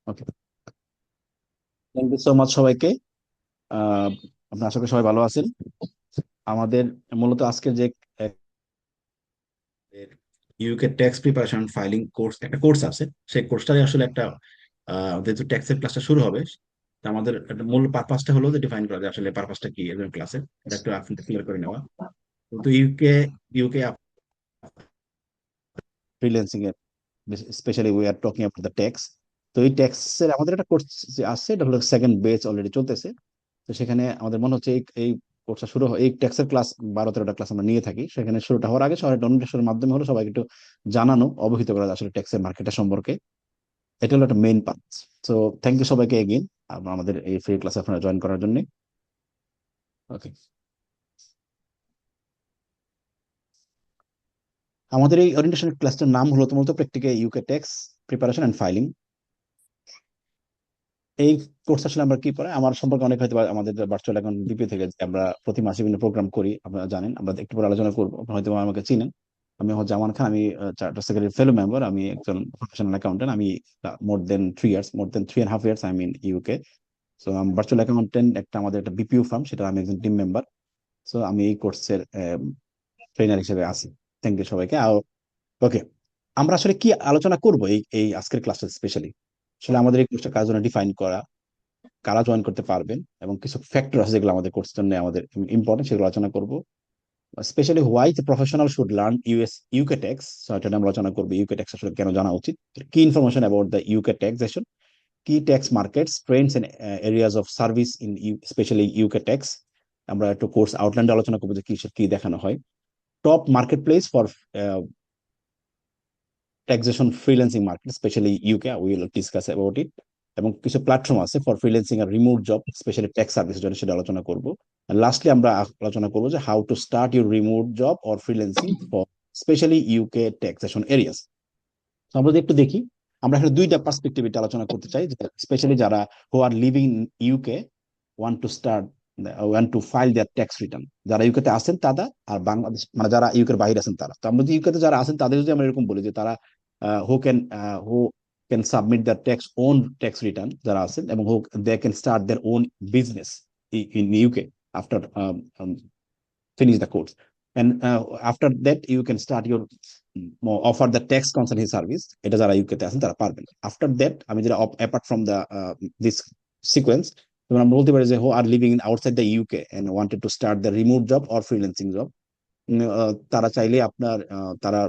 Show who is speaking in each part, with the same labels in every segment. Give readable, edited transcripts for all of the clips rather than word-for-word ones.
Speaker 1: Okay, thank you so much সবাইকে। আহ আপনার আশা করি সবাই ভালো আছেন। আমাদের মূলত আজকের যে UK tax preparation filing course একটা কোর্স আছে, সেই কোর্সটাই আসলে একটা যেহেতু ট্যাক্সের ক্লাসটা শুরু হবে, তা আমাদের একটা মূল পারপাসটা হলো যে ডিফাইন করা যায় আসলে পারপাসটা কি এর ক্লাসে, এটা একটু আপনাদের ক্লিয়ার করে নেওয়া। তো ইউকে ইউকে ফ্রিল্যান্সিং এর specially we are talking about the tax. তো এই ট্যাক্সের আমাদের একটা কোর্স আছে, এটা হলো সেকেন্ড বেচ অলরেডি চলতেছে। তো সেখানে আমাদের মনে হচ্ছে এই কোর্সটা শুরু হয়, এই ট্যাক্সের ক্লাস 12-13টা ক্লাস আমরা নিয়ে থাকি, সেখানে শুরুটা হওয়ার আগে সবাই ডোনেশনের মাধ্যমে হলো সবাইকে একটু জানানো, অবহিত করা যায় আসলে ট্যাক্সের মার্কেটটা সম্পর্কে। এটা হলো একটা মেইন পার্ট। তো থ্যাংক ইউ সবাইকে এগেইন আমাদের এই ফ্রি ক্লাসে আপনারা জয়েন করার জন্য। ওকে, আমাদের এই ওরিয়েন্টেশন ক্লাসটার নাম হলো তোমার practical UK tax preparation and filing. এই কোর্স আসলে আমরা কি পড়াই, আমার সম্পর্কে অনেক হয়তো আমাদের ভার্চুয়াল অ্যাকাউন্ট বিপি থেকে যে আমরা প্রতি মাসে বিভিন্ন প্রোগ্রাম করি, আপনারা জানেন। আমরা একটু পরে আলোচনা করবো, আপনারা হয়তো আমাকে চিনেন। আমি হচ্ছে জামান খান, আমি চার্টার সেক্রেটারি ফেলো মেম্বার, আমি একজন প্রফেশনাল অ্যাকাউন্টেন্ট। আমি more than 3.5 years I mean UK. So আমি ভার্চুয়াল অ্যাকাউন্টেন্ট, একটা আমাদের একটা বিপিও ফার্ম, সেটা আমি একজন টিম মেম্বার। সো আমি এই কোর্সের ট্রেনার হিসেবে আছি। থ্যাংক ইউ সবাইকে। ওকে, আমরা আসলে কি আলোচনা করবো এই এই আজকের ক্লাসে স্পেশালি, আসলে আমাদের এই কোর্সটা কার জন্য ডিফাইন করা, কারা জয়েন করতে পারবেন, এবং কিছু ফ্যাক্টর আছে যেগুলো আমাদের কোর্সের জন্য আমাদের ইম্পর্টেন্ট, সেগুলো আলোচনা করব। Specially why the professional should learn UK tax, এটা আমরা আলোচনা করবো। ইউকে ট্যাক্স আসলে কেন জানা উচিত, কি information about the UK taxation, কি tax markets trends and areas of service in specially UK tax. আমরা একটু কোর্স আউটলাইন আলোচনা করবো যে কি কি দেখানো হয়। Top market place for taxation freelancing market specially UK, will discuss about it. এবং কিছু প্ল্যাটফর্ম আছে ফর ফ্রিল্যান্সিং আর রিমোট জব স্পেশালি ট্যাক্স সার্ভিসের জন্য, সেটা আলোচনা করবো। আর লাস্টলি আমরা আলোচনা করবো যে how to start your remote job or freelancing for specially UK taxation areas. তো আমরা যদি একটু দেখি, আমরা এখানে দুইটা পার্সপেক্টিভ এটা আলোচনা করতে চাই, স্পেশালি যারা who are living in UK want to start want to file their tax return. যারা ইউকেতে আছেন তারা, আর বাংলাদেশ মানে যারা ইউকের বাইরে আছেন তারা। তো আমরা যদি ইউকেতে যারা আছেন তাদের যদি আমরা এরকম বলি যে তারা who can who can submit their tax own tax return যারা আছেন, এবং who they can start their own business in UK after finish the course. And after that you can start your offer the tax consulting service, এটা যারা ইউকেতে আছেন তারা পারবেন। After that আমি যেটা apart from the this sequence, যেমন আমরা বলতে পারি যে who are living in outside the UK and wanted to start the remote job or freelancing job. তারা চাইলে আপনার তারা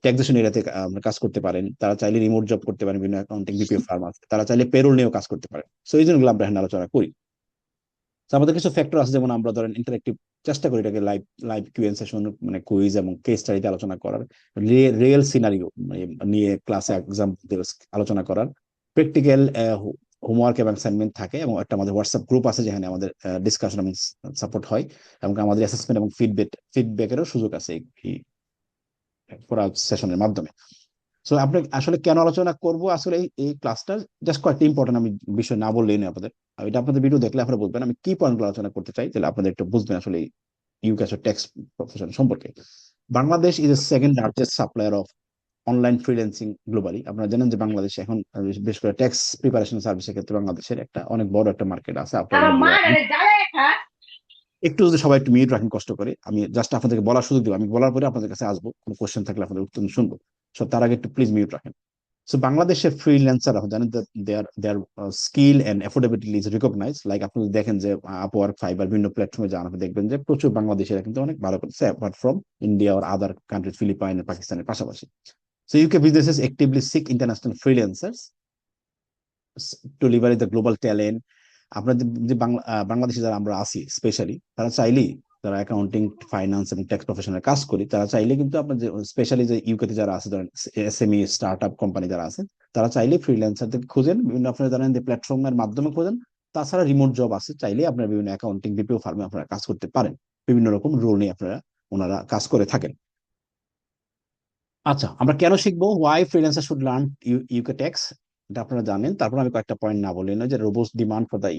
Speaker 1: ট্যাক্সেশন এরিয়াতে কাজ করতে পারেন, তারা চাইলে রিমোট জব করতে পারেন, বিভিন্ন অ্যাকাউন্টিং বিপিও ফার্ম আছে, তারা চাইলে পেরোল নিয়েও কাজ করতে পারেন। সো এই জন্য আমরা এখানে আলোচনা করি। তো আমাদের কিছু ফ্যাক্টর আছে, যেমন আমরা ধরেন ইন্টারেক্টিভ চেষ্টা করি এটাকে লাইভ লাইভ কিউএন সেশন, মানে কুইজ এবং কেস স্টাডিতে আলোচনা করার, রিয়েল সিনারিও নিয়ে ক্লাসে এক্সাম্পল আলোচনা করার, প্র্যাকটিক্যাল হোমওয়ার্ক এবং অ্যাসাইনমেন্ট থাকে, এবং একটা আমাদের হোয়াটসঅ্যাপ গ্রুপ আছে যেখানে আমাদের ডিসকাশন এবং সাপোর্ট হয়, এবং আমাদের অ্যাসেসমেন্ট এবং ফিডব্যাকেরও সুযোগ আছে এই পুরো সেশনের মাধ্যমে। সো আপনি আসলে কেন আলোচনা করব আসলে এই এই ক্লাসটা, জাস্ট কয়েকটা ইম্পর্টেন্ট আমি বিষয় না বললেই না আপনাদের। এটা আপনাদের ভিডিও দেখলে আপনারা বুঝবেন আমি কি পয়েন্ট আলোচনা করতে চাই, তাহলে আপনাদের একটু বুঝবেন আসলে ইউকে ট্যাক্স প্রফেশন সম্পর্কে। Bangladesh is a second largest supplier of online freelancing globally. আপনারা জানেন যে বাংলাদেশ এখন বিশেষ করে ট্যাক্স প্রিপারেশন সার্ভিসের ক্ষেত্রে বাংলাদেশের একটা অনেক বড় একটা মার্কেট আছে আফটার ইন্ডিয়া। একটু যদি সবাই একটু মিউট রাখেন কষ্ট করে, আমি জাস্ট আপনাদেরকে বলার সুযোগ দিব, আমি বলার পরে আপনাদের কাছে আসবো, কোনো কোশ্চেন থাকলে আপনাদের উত্তর শুনবো। সো তার আগে একটু প্লিজ মিউট রাখেন। সো বাংলাদেশের ফ্রিল্যান্সার জানেন their skill and affordability is recognise, like আপনি যদি দেখেন যে আপওয়ার্ক, ফাইবার, বিভিন্ন প্ল্যাটফর্মে যান, আপনি দেখবেন যে প্রচুর বাংলাদেশিরা কিন্তু অনেক ভালো করছে, অ্যাপার্ট ফ্রম ইন্ডিয়া আর আদার কান্ট্রিজ, ফিলিপাইন পাকিস্তানের পাশাপাশি। So UK businesses actively seek international freelancers to leverage the global talent. আপনাদের যে বাংলাদেশে যারা আমরা আছি স্পেশালি, তারা চাইলেই, যারা অ্যাকাউন্টিং, ফাইন্যান্স এবং ট্যাক্স প্রফেশনাল কাজ করি, তারা চাইলে কিন্তু আপনার যে স্পেশালি যে ইউকেতে যারা আছে, ধরেন এসএমই স্টার্ট আপ কোম্পানি যারা আছেন, তারা চাইলে ফ্রিল্যান্সারদের খোঁজেন, বিভিন্ন আপনারা জানেন যে প্ল্যাটফর্মের মাধ্যমে খোঁজেন। তাছাড়া রিমোট জব আছে, চাইলে আপনারা বিভিন্ন অ্যাকাউন্টিং বিপিও ফার্মে আপনারা কাজ করতে পারেন, বিভিন্ন রকম রোল নিয়ে আপনারা ওনারা কাজ করে থাকেন। আচ্ছা, আমরা কেন শিখবো why freelancer should learn UK tax, এটা আপনারা জানেন। তারপর আমি কয়েকটা পয়েন্ট না বললেই নয়, যে robust demand for the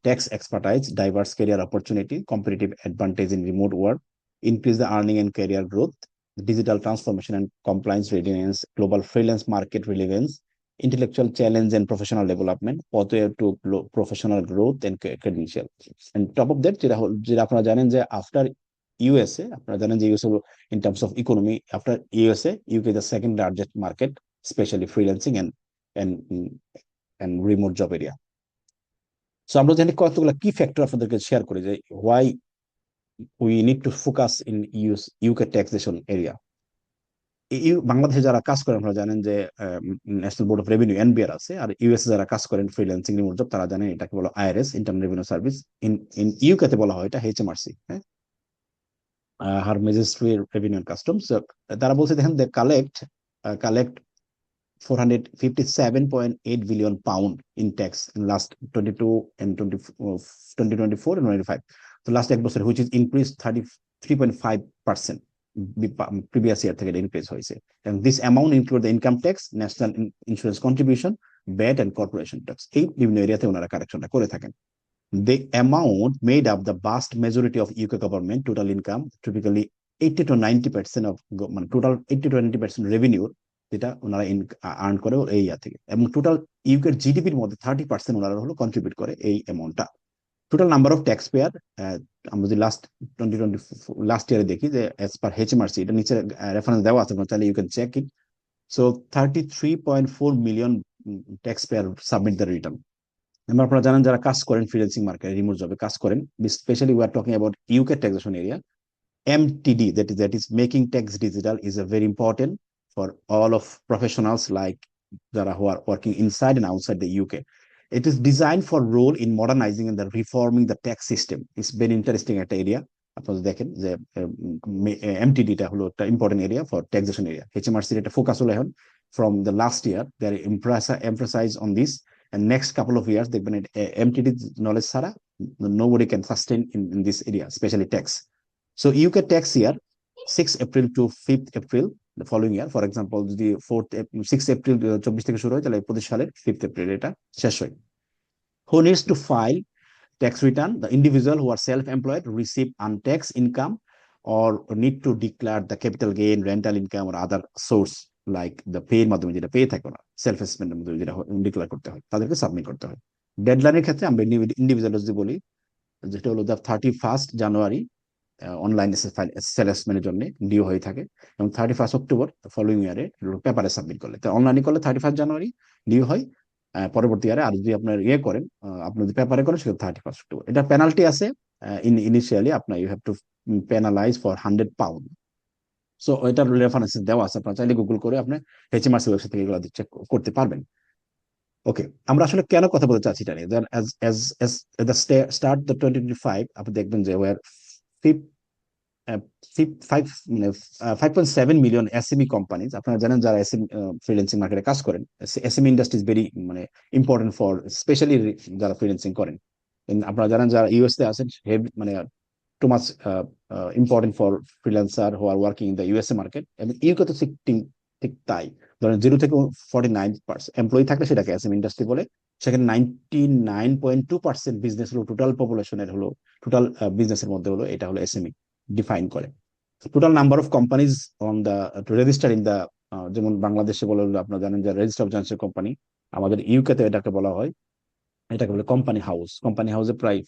Speaker 1: tax expertise, diverse career opportunity, competitive advantage in remote work, increase the earning and career growth, digital transformation and compliance readiness, global freelance market relevance, intellectual challenge and professional development, pathway to professional growth and credential. And top of that, যেটা আপনারা জানেন যে after USA, আপনারা জানেন যে USA in terms of economy, after USA, UK is the second largest market, especially freelancing and and remote job area. So আমরা জানি কতগুলো কি ফ্যাক্টর আপনাদেরকে শেয়ার করি যে why we need to focus in UK taxation area. বাংলাদেশে যারা কাজ করেন আপনারা জানেন যে national board of revenue NBR আছে, আর ইউএসএ যারা কাজ করেন ফ্রিল্যান্সিং রিমোট জব তারা জানেন এটাকে বলা IRS, internal revenue service. In UK তে বলা হয় এটা এইচএমআরসি, হ্যাঁ, হার ম্যাজিস্ট্রি রেভিনিউ এন্ড কাস্টমস। তারা বলছে দেখেন দে collect 457.8 billion pound in tax in last 22 and 2024 and 25. So last এক বছর which is increased 33.5% previous year থেকে increase হয়েছে। And this amount include the income tax, national insurance contribution, VAT and corporation tax। এই বিভিন্ন এরিয়াতে ওনারা কারেকশনটা করে থাকেন। The amount made up the vast majority of UK government total income, typically 80 to 90% of total 80 to 90% revenue যেটা ওনারা earn করে এই ইয়া থেকে, এবং টোটাল ইউকের জিডিপির মধ্যে 30% ওনারা হলো কন্ট্রিবিউট করে এই অ্যামাউন্টটা। Total number of tax payer আমরা যদি লাস্ট ইয়ারে দেখি যে অ্যাজ পার এইচএমআরসি, এটা নিচে রেফারেন্স দেওয়া আছে, আপনারা চাইলে you can check it. So 33.4 million tax payer submit the return. এবং আপনারা জানেন যারা কাজ করেন ফ্রিল্যান্সিং মার্কেটে রিমোট জবে কাজ করেন, specially we are talking about UK taxation area, MTD, that is making tax digital, is a very important for all of professionals like that who are working inside and outside the UK. It is designed for role in modernizing and the reforming the tax system. It's very interesting at area. আপনারা দেখেন যে MTD টা হলো একটা important area for taxation area. HMRC এটা focus হলো এখন from the last year they emphasize on this, and next couple of years দেখবেন MTD knowledge ছাড়া nobody can sustain in this area, especially tax. So UK tax year 6 April to 5th April the following year, for example যদি 6 April 24 থেকে শুরু হয় তাহলে 25 সালের 5th April এটা শেষ হয়। Who needs to file tax return? The individual who are self-employed, receive untaxed income, or need to declare the capital gain, rental income or other source like the pay মাধ্যমে যেটা পেয়ে থাকে না, self অ্যাসেসমেন্টের মাধ্যমে যেটা ডিক্লেয়ার করতে হয়, তাদেরকে সাবমিট করতে হয়। ডেডলাইনের ক্ষেত্রে আমরা ইন্ডিভিজুয়াল যদি বলি, যেটা হলো দ্য 31st জানুয়ারি অনলাইন অ্যাসেসমেন্টের জন্য ডিউ হয়ে থাকে, এবং 31st অক্টোবর ফলোইং ইয়ারে পেপারে সাবমিট করলে, তো অনলাইনে করলে 31st জানুয়ারি ডিউ হয় পরবর্তী ইয়ারে, আর যদি আপনার ইয়ে করেন আপনি যদি পেপারে করেন সেটা 31st অক্টোবর। এটা পেনাল্টি আছে ইনিশিয়ালি, আপনার you have to penalize for £100। So এটার রেফারেন্স দেওয়া আছে, আপনার চাইলে গুগল করে আপনি এইচএমআরসি ওয়েবসাইট থেকে এগুলো চেক করতে পারবেন। ওকে, আমরা আসলে কেন কথা বলতে চাচ্ছি এটা নিয়ে, দ্য স্টার্ট দ্য 2025 আপনি দেখবেন যে ওয়ার 5.7 মিলিয়ন এসএমই কোম্পানিজ। আপনারা জানেন যারা এসএমই ফ্রিল্যান্সিং মার্কেটে কাজ করেন, SME industry is very important for specially যারা ফ্রিল্যান্সিং করেন। আপনারা জানেন যারা ইউএসএ আছেন too much important for freelancer who are working in the USA market, এবং ইউকে তো ঠিক তাই। ধরেন 0 থেকে 49% এমপ্লয়ি থাকলে সেটাকে এসএমই ইন্ডাস্ট্রি বলে। সেখানে 99.2% বিজনেস হলো টোটাল পপুলেশনের হলো টোটাল বিজনেসের মধ্যে হলো এটা হলো এসএমই ডিফাইন করে। Total number of companies on the register in the, যেমন বাংলাদেশে বলে আপনারা জানেন যে রেজিস্টার অফ জয়েন্টস কোম্পানি, আমাদের ইউকেতে এটাকে বলা হয়, এটাকে বলে কোম্পানি হাউস। কোম্পানি হাউসে প্রায়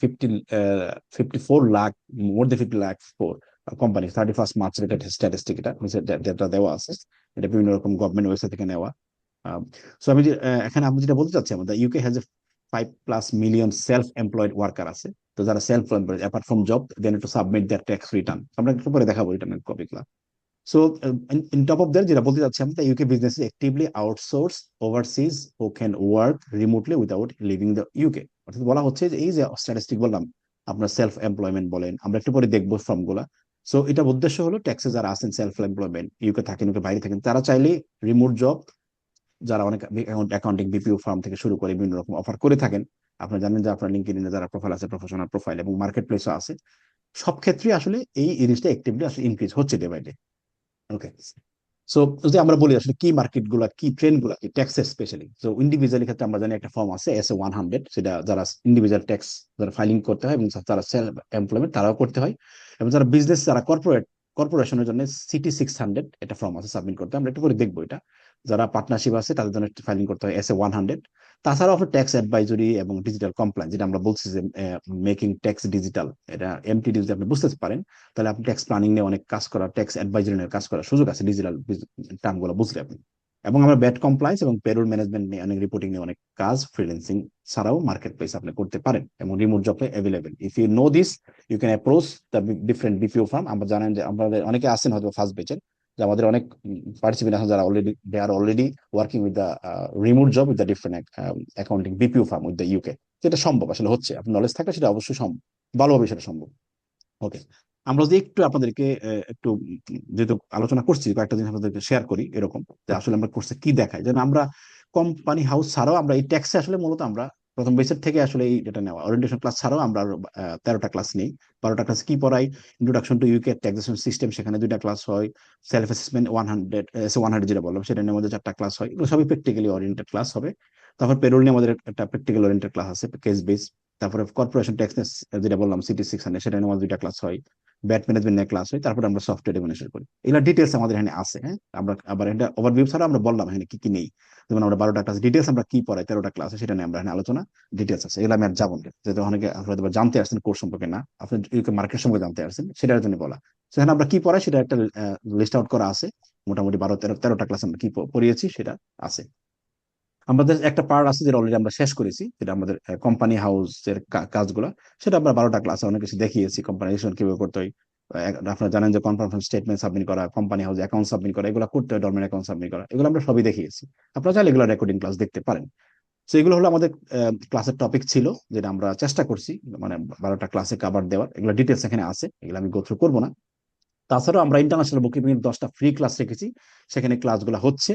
Speaker 1: 54 লাখ, মোর দেন 50 lakh four company 31st March related statistic, এটা দেওয়া আছে, এটা বিভিন্ন রকম গভর্নমেন্ট ওয়েবসাইট থেকে নেওয়া। সো আমি এখানে আমি যেটা বলতে চাচ্ছি, আমাদের UK has a 5+ million self employed worker আছে। তো যারা self employed apart from job they need to submit their tax return. আমরা একটু পরে দেখাবো রিটার্নের কপিগুলো। So in top of that যেটা বলতে চাচ্ছি আমি, UK business actively outsource overseas who can work remotely without living the UK. অর্থাৎ বলা হচ্ছে যে এই যে স্ট্যাটিস্টিক বললাম, আপনার সেলফ এমপ্লয়মেন্ট বলেন, আমরা একটু পরে দেখবো ফর্ম গুলা। সো এটা উদ্দেশ্য হলো ট্যাক্সে যারা আছেন সেলফ এমপ্লয়মেন্ট, ইউকে থাকেন ইউকে বাইরে থাকেন, তারা চাইলে রিমোট জব, যারা অনেক অ্যাকাউন্টিং বিপিও ফার্ম থেকে শুরু করে বিভিন্ন রকম অফার করে থাকেন। আপনারা জানেন যে আপনার লিঙ্কডইনে যারা প্রোফাইল আছে, প্রফেশনাল প্রোফাইল এবং মার্কেট প্লেসও আছে, সব ক্ষেত্রে আসলে এই জিনিসটা অ্যাক্টিভলি আসলে ইনক্রিজ হচ্ছে day by day. Okay, so যদি আমরা বলি আসলে কি মার্কেট গুলা, কি ট্রেন্ড গুলা, কি ট্যাক্সের স্পেশালি। সো ইন্ডিভিজুয়াল ক্ষেত্রে আমরা জানি একটা ফর্ম আছে এসএ 100, সেটা যারা ইন্ডিভিজুয়াল ট্যাক্স যারা ফাইলিং করতে হয় এবং যারা সেলফ এমপ্লয়মেন্ট তারাও করতে হয়, এবং যারা বিজনেস যারা কর্পোরেশনের জন্য সিটি 600 এটা ফর্ম আছে সাবমিট করতে, আমরা একটু করে দেখবো এটা। যারা পার্টনারশিপ আছে তাদের জন্য ফাইলিং করতে হয় SA 100। তাছাড়াও আপনার ট্যাক্স অ্যাডভাইজরি এবং ডিজিটাল কমপ্লায়েন্স, যেটা আমরা বলছি যে মেকিং ট্যাক্স ডিজিটাল, এটা MTD যদি আপনি বুঝতে পারেন তাহলে আপনি ট্যাক্স প্ল্যানিং নিয়ে অনেক কাজ করা, ট্যাক্স অ্যাডভাইজরি নিয়ে কাজ করার সুযোগ আছে ডিজিটাল টার্মগুলো বুঝলে আপনি। এবং আমরা ব্যাট কমপ্লায়েন্স এবং পেরোল ম্যানেজমেন্ট নিয়ে অনেক রিপোর্টিং নিয়ে অনেক কাজ ফ্রিল্যান্সিং ছাড়াও মার্কেট প্লেস আপনি করতে পারেন, এবং রিমোট জবে available. If you know this, you can approach the different BPO firm. আমরা জানেন যে আমাদের অনেকে আছেন হয়তো ফার্স্ট বেচের, যে আমাদের অনেক পার্টিসিপেন্ট আছেন যারা already they are already working with the remote job with the different accounting BPO firm with the UK। যেটা সম্ভব আসলে হচ্ছে, আপনার নলেজ থাকলে সেটা অবশ্যই সম্ভব, ভালোভাবে সেটা সম্ভব। ওকে, আমরা যদি একটু আপনাদেরকে একটু যেহেতু আলোচনা করছি, কয়েকটা জিনিস আপনাদেরকে শেয়ার করি এরকম, যে আসলে আমরা কোর্সে কি দেখাই। যেন আমরা কোম্পানি হাউস ছাড়াও আমরা এই ট্যাক্সে আসলে মূলত আমরা প্রথম বেসের থেকে আসলে এই যেটা নেওয়া ওরিয়েন্টেশন ক্লাস ছাড়াও আমরা 13টা ক্লাস নেই। 12টা ক্লাস কি পড়াই? Introduction to UK taxation system, সেখানে 2টা ক্লাস হয়। সেলফ অ্যাসেসমেন্ট 100 যেটা বললাম সেটা নিয়ে আমাদের 4টা ক্লাস হয়, এগুলো সবই প্র্যাকটিক্যালি ওরিয়েন্টেড ক্লাস হবে। তারপর পেরোল নিয়ে আমাদের একটা প্র্যাকটিক্যাল ওরিয়েন্টেড ক্লাস আছে, কেস বেস। তারপরে কর্পোরেশন ট্যাক্স যেটা বললাম CT 600, সেটা নিয়ে আমাদের 2টা ক্লাস হয়। ব্যাট ম্যানেজমেন্ট নিয়ে ক্লাস হয়, তারপরে আমরা সফটওয়্যার ডেভেলপমেন্ট করি। এগুলো ডিটেলস আমাদের এখানে আছে, হ্যাঁ। আমরা আবার এটা ওভারভিউ ছাড়া আমরা বললাম এখানে কি কি নেই। যেমন আমরা 12টা ক্লাস ডিটেলস আমরা কি পড়াই, 13টা ক্লাস সেটা নিয়ে আমরা এখানে আলোচনা ডিটেলস আছে, এগুলো আমি আর যাবো না, যেহেতু অনেকে হয়তো জানতে আসছেন কোর্স সম্পর্কে না, আপনি মার্কেট সম্পর্কে জানতে আসছেন, সেটার জন্য বলা। সেখানে আমরা কি পড়াই সেটা একটা লিস্ট আউট করা আছে, মোটামুটি 12-13টা ক্লাস আমরা কি পড়িয়েছি সেটা আছে। আমাদের একটা পার্ট আছে যেটা অলরেডি আমরা শেষ করেছি, যেটা আমাদের কোম্পানি হাউসের কাজগুলো, সেটা আমরা 12টা ক্লাসে অনেক কিছু দেখিয়েছি। কোম্পানি রেজিস্ট্রেশন কিভাবে করতে হয়, আপনারা জানেন যে কনফার্মেশন স্টেটমেন্ট সাবমিট করা, কোম্পানি হাউস অ্যাকাউন্ট সাবমিট করা, এগুলো করতে হয়, ডরমেন্ট অ্যাকাউন্ট সাবমিট করা, এগুলো আমরা সবই দেখিয়েছি। আপনারা চাইলে এগুলো রেকর্ডিং ক্লাস দেখতে পারেন। তো এগুলো হলো আমাদের ক্লাসের টপিক ছিল, যেটা আমরা চেষ্টা করছি মানে 12টা ক্লাসে কভার দেওয়ার। এগুলো ডিটেলস এখানে আছে, এগুলো আমি গো থ্রু করবো না। তাছাড়াও আমরা ইন্টারন্যাশনাল বুকিং 10টা ফ্রি ক্লাস রেখেছি, সেখানে ক্লাসগুলো হচ্ছে।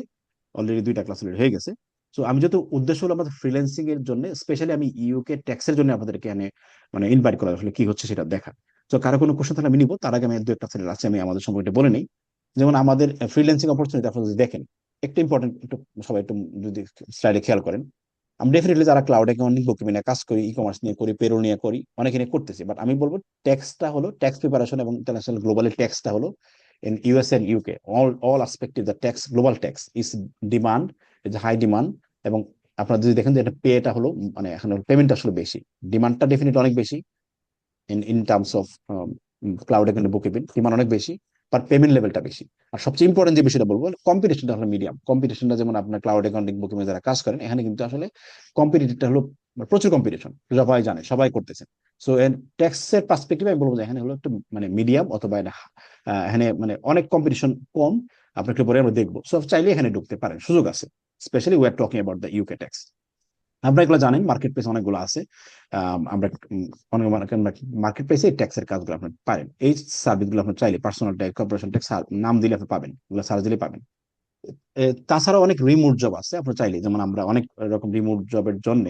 Speaker 1: অলরেডি 2টা ক্লাস অলরেডি হয়ে গেছে। তো আমি যেহেতু উদ্দেশ্য হলো আমাদের ফ্রিল্যান্সিং এর জন্য, স্পেশালি আমি UK ট্যাক্সের জন্য আপনাদেরকে এখানে মানে ইনভাইট করা, আসলে কি হচ্ছে সেটা দেখা। তো কারো কোনো কোশ্চেন তাহলে আমি নিবো, তার আগে আমি 2-1টা চ্যানেল আছে আমি আমাদের সম্পর্কে বলে নিই। যেমন আমাদের ফ্রিল্যান্সিং অপরচুনিটি আপনারা যদি দেখেন, একটা ইম্পর্টেন্ট একটু সবাই একটু যদি স্লাইডে খেয়াল করেন, আমি ডেফিনেটলি যারা ক্লাউড অ্যাকাউন্টিং বুকিং নিয়ে কাজ করি, ই-কমার্স নিয়ে করি, পেরোল নিয়ে করি, অনেকে নিয়ে করতেছি, বাট আমি বলবো ট্যাক্সটা হলো ট্যাক্স প্রিপারেশন এবং ইন্টারন্যাশনাল গ্লোবালি ট্যাক্সটা হলো in US and UK, all aspect of the tax, global tax is demand, is high demand। এবং আপনারা যদি দেখেন যে এটা পেটা হলো মানে এখন পেমেন্ট আসলে বেশি, ডিমান্ডটা ডেফিনেটলি অনেক বেশি ইন টার্মস অফ ক্লাউড এখানে বুকিং ডিমান্ড অনেক বেশি, বাট পেমেন্ট লেভেলটা বেশি। আর সবচেয়ে ইম্পর্টেন্ট যে বিষয়টা বলবো, কম্পিটিশনটা হলো মিডিয়াম। কম্পিটিশনটা যেমন আপনার ক্লাউড অ্যাকাউন্টিং বুকিং যারা কাজ করেন, এখানে কিন্তু আসলে কম্পিটিটিভটা হলো প্রচুর কম্পিটিশন, সবাই জানে, সবাই করতেছে। সো ট্যাক্সের পার্সপেক্টিভে আমি বলবো যে এখানে হলো একটু মানে মিডিয়াম, অথবা এখানে মানে অনেক কম্পিটিশন কম। আপনাকে পরে আমরা দেখবো, সব চাইলে এখানে ঢুকতে পারেন, সুযোগ আছে। Specially we are talking about the UK tax. আমরা এগুলো জানেন, মার্কেট প্লেস অনেকগুলো আছে। আমরা অনেক মার্কেট প্লেসে ট্যাক্সের কাজগুলো আপনি পারেন, এই সার্ভিসগুলো আপনি চাইলে পার্সোনাল ট্যাক্স, কর্পোরেশন ট্যাক্স নাম দিলে আপনি পাবেন, এগুলো সার্চ দিলে পাবেন। তাছাড়া অনেক রিমোট জব আছে আপনি চাইলে, যেমন আমরা অনেক রকম রিমোট জবের জন্য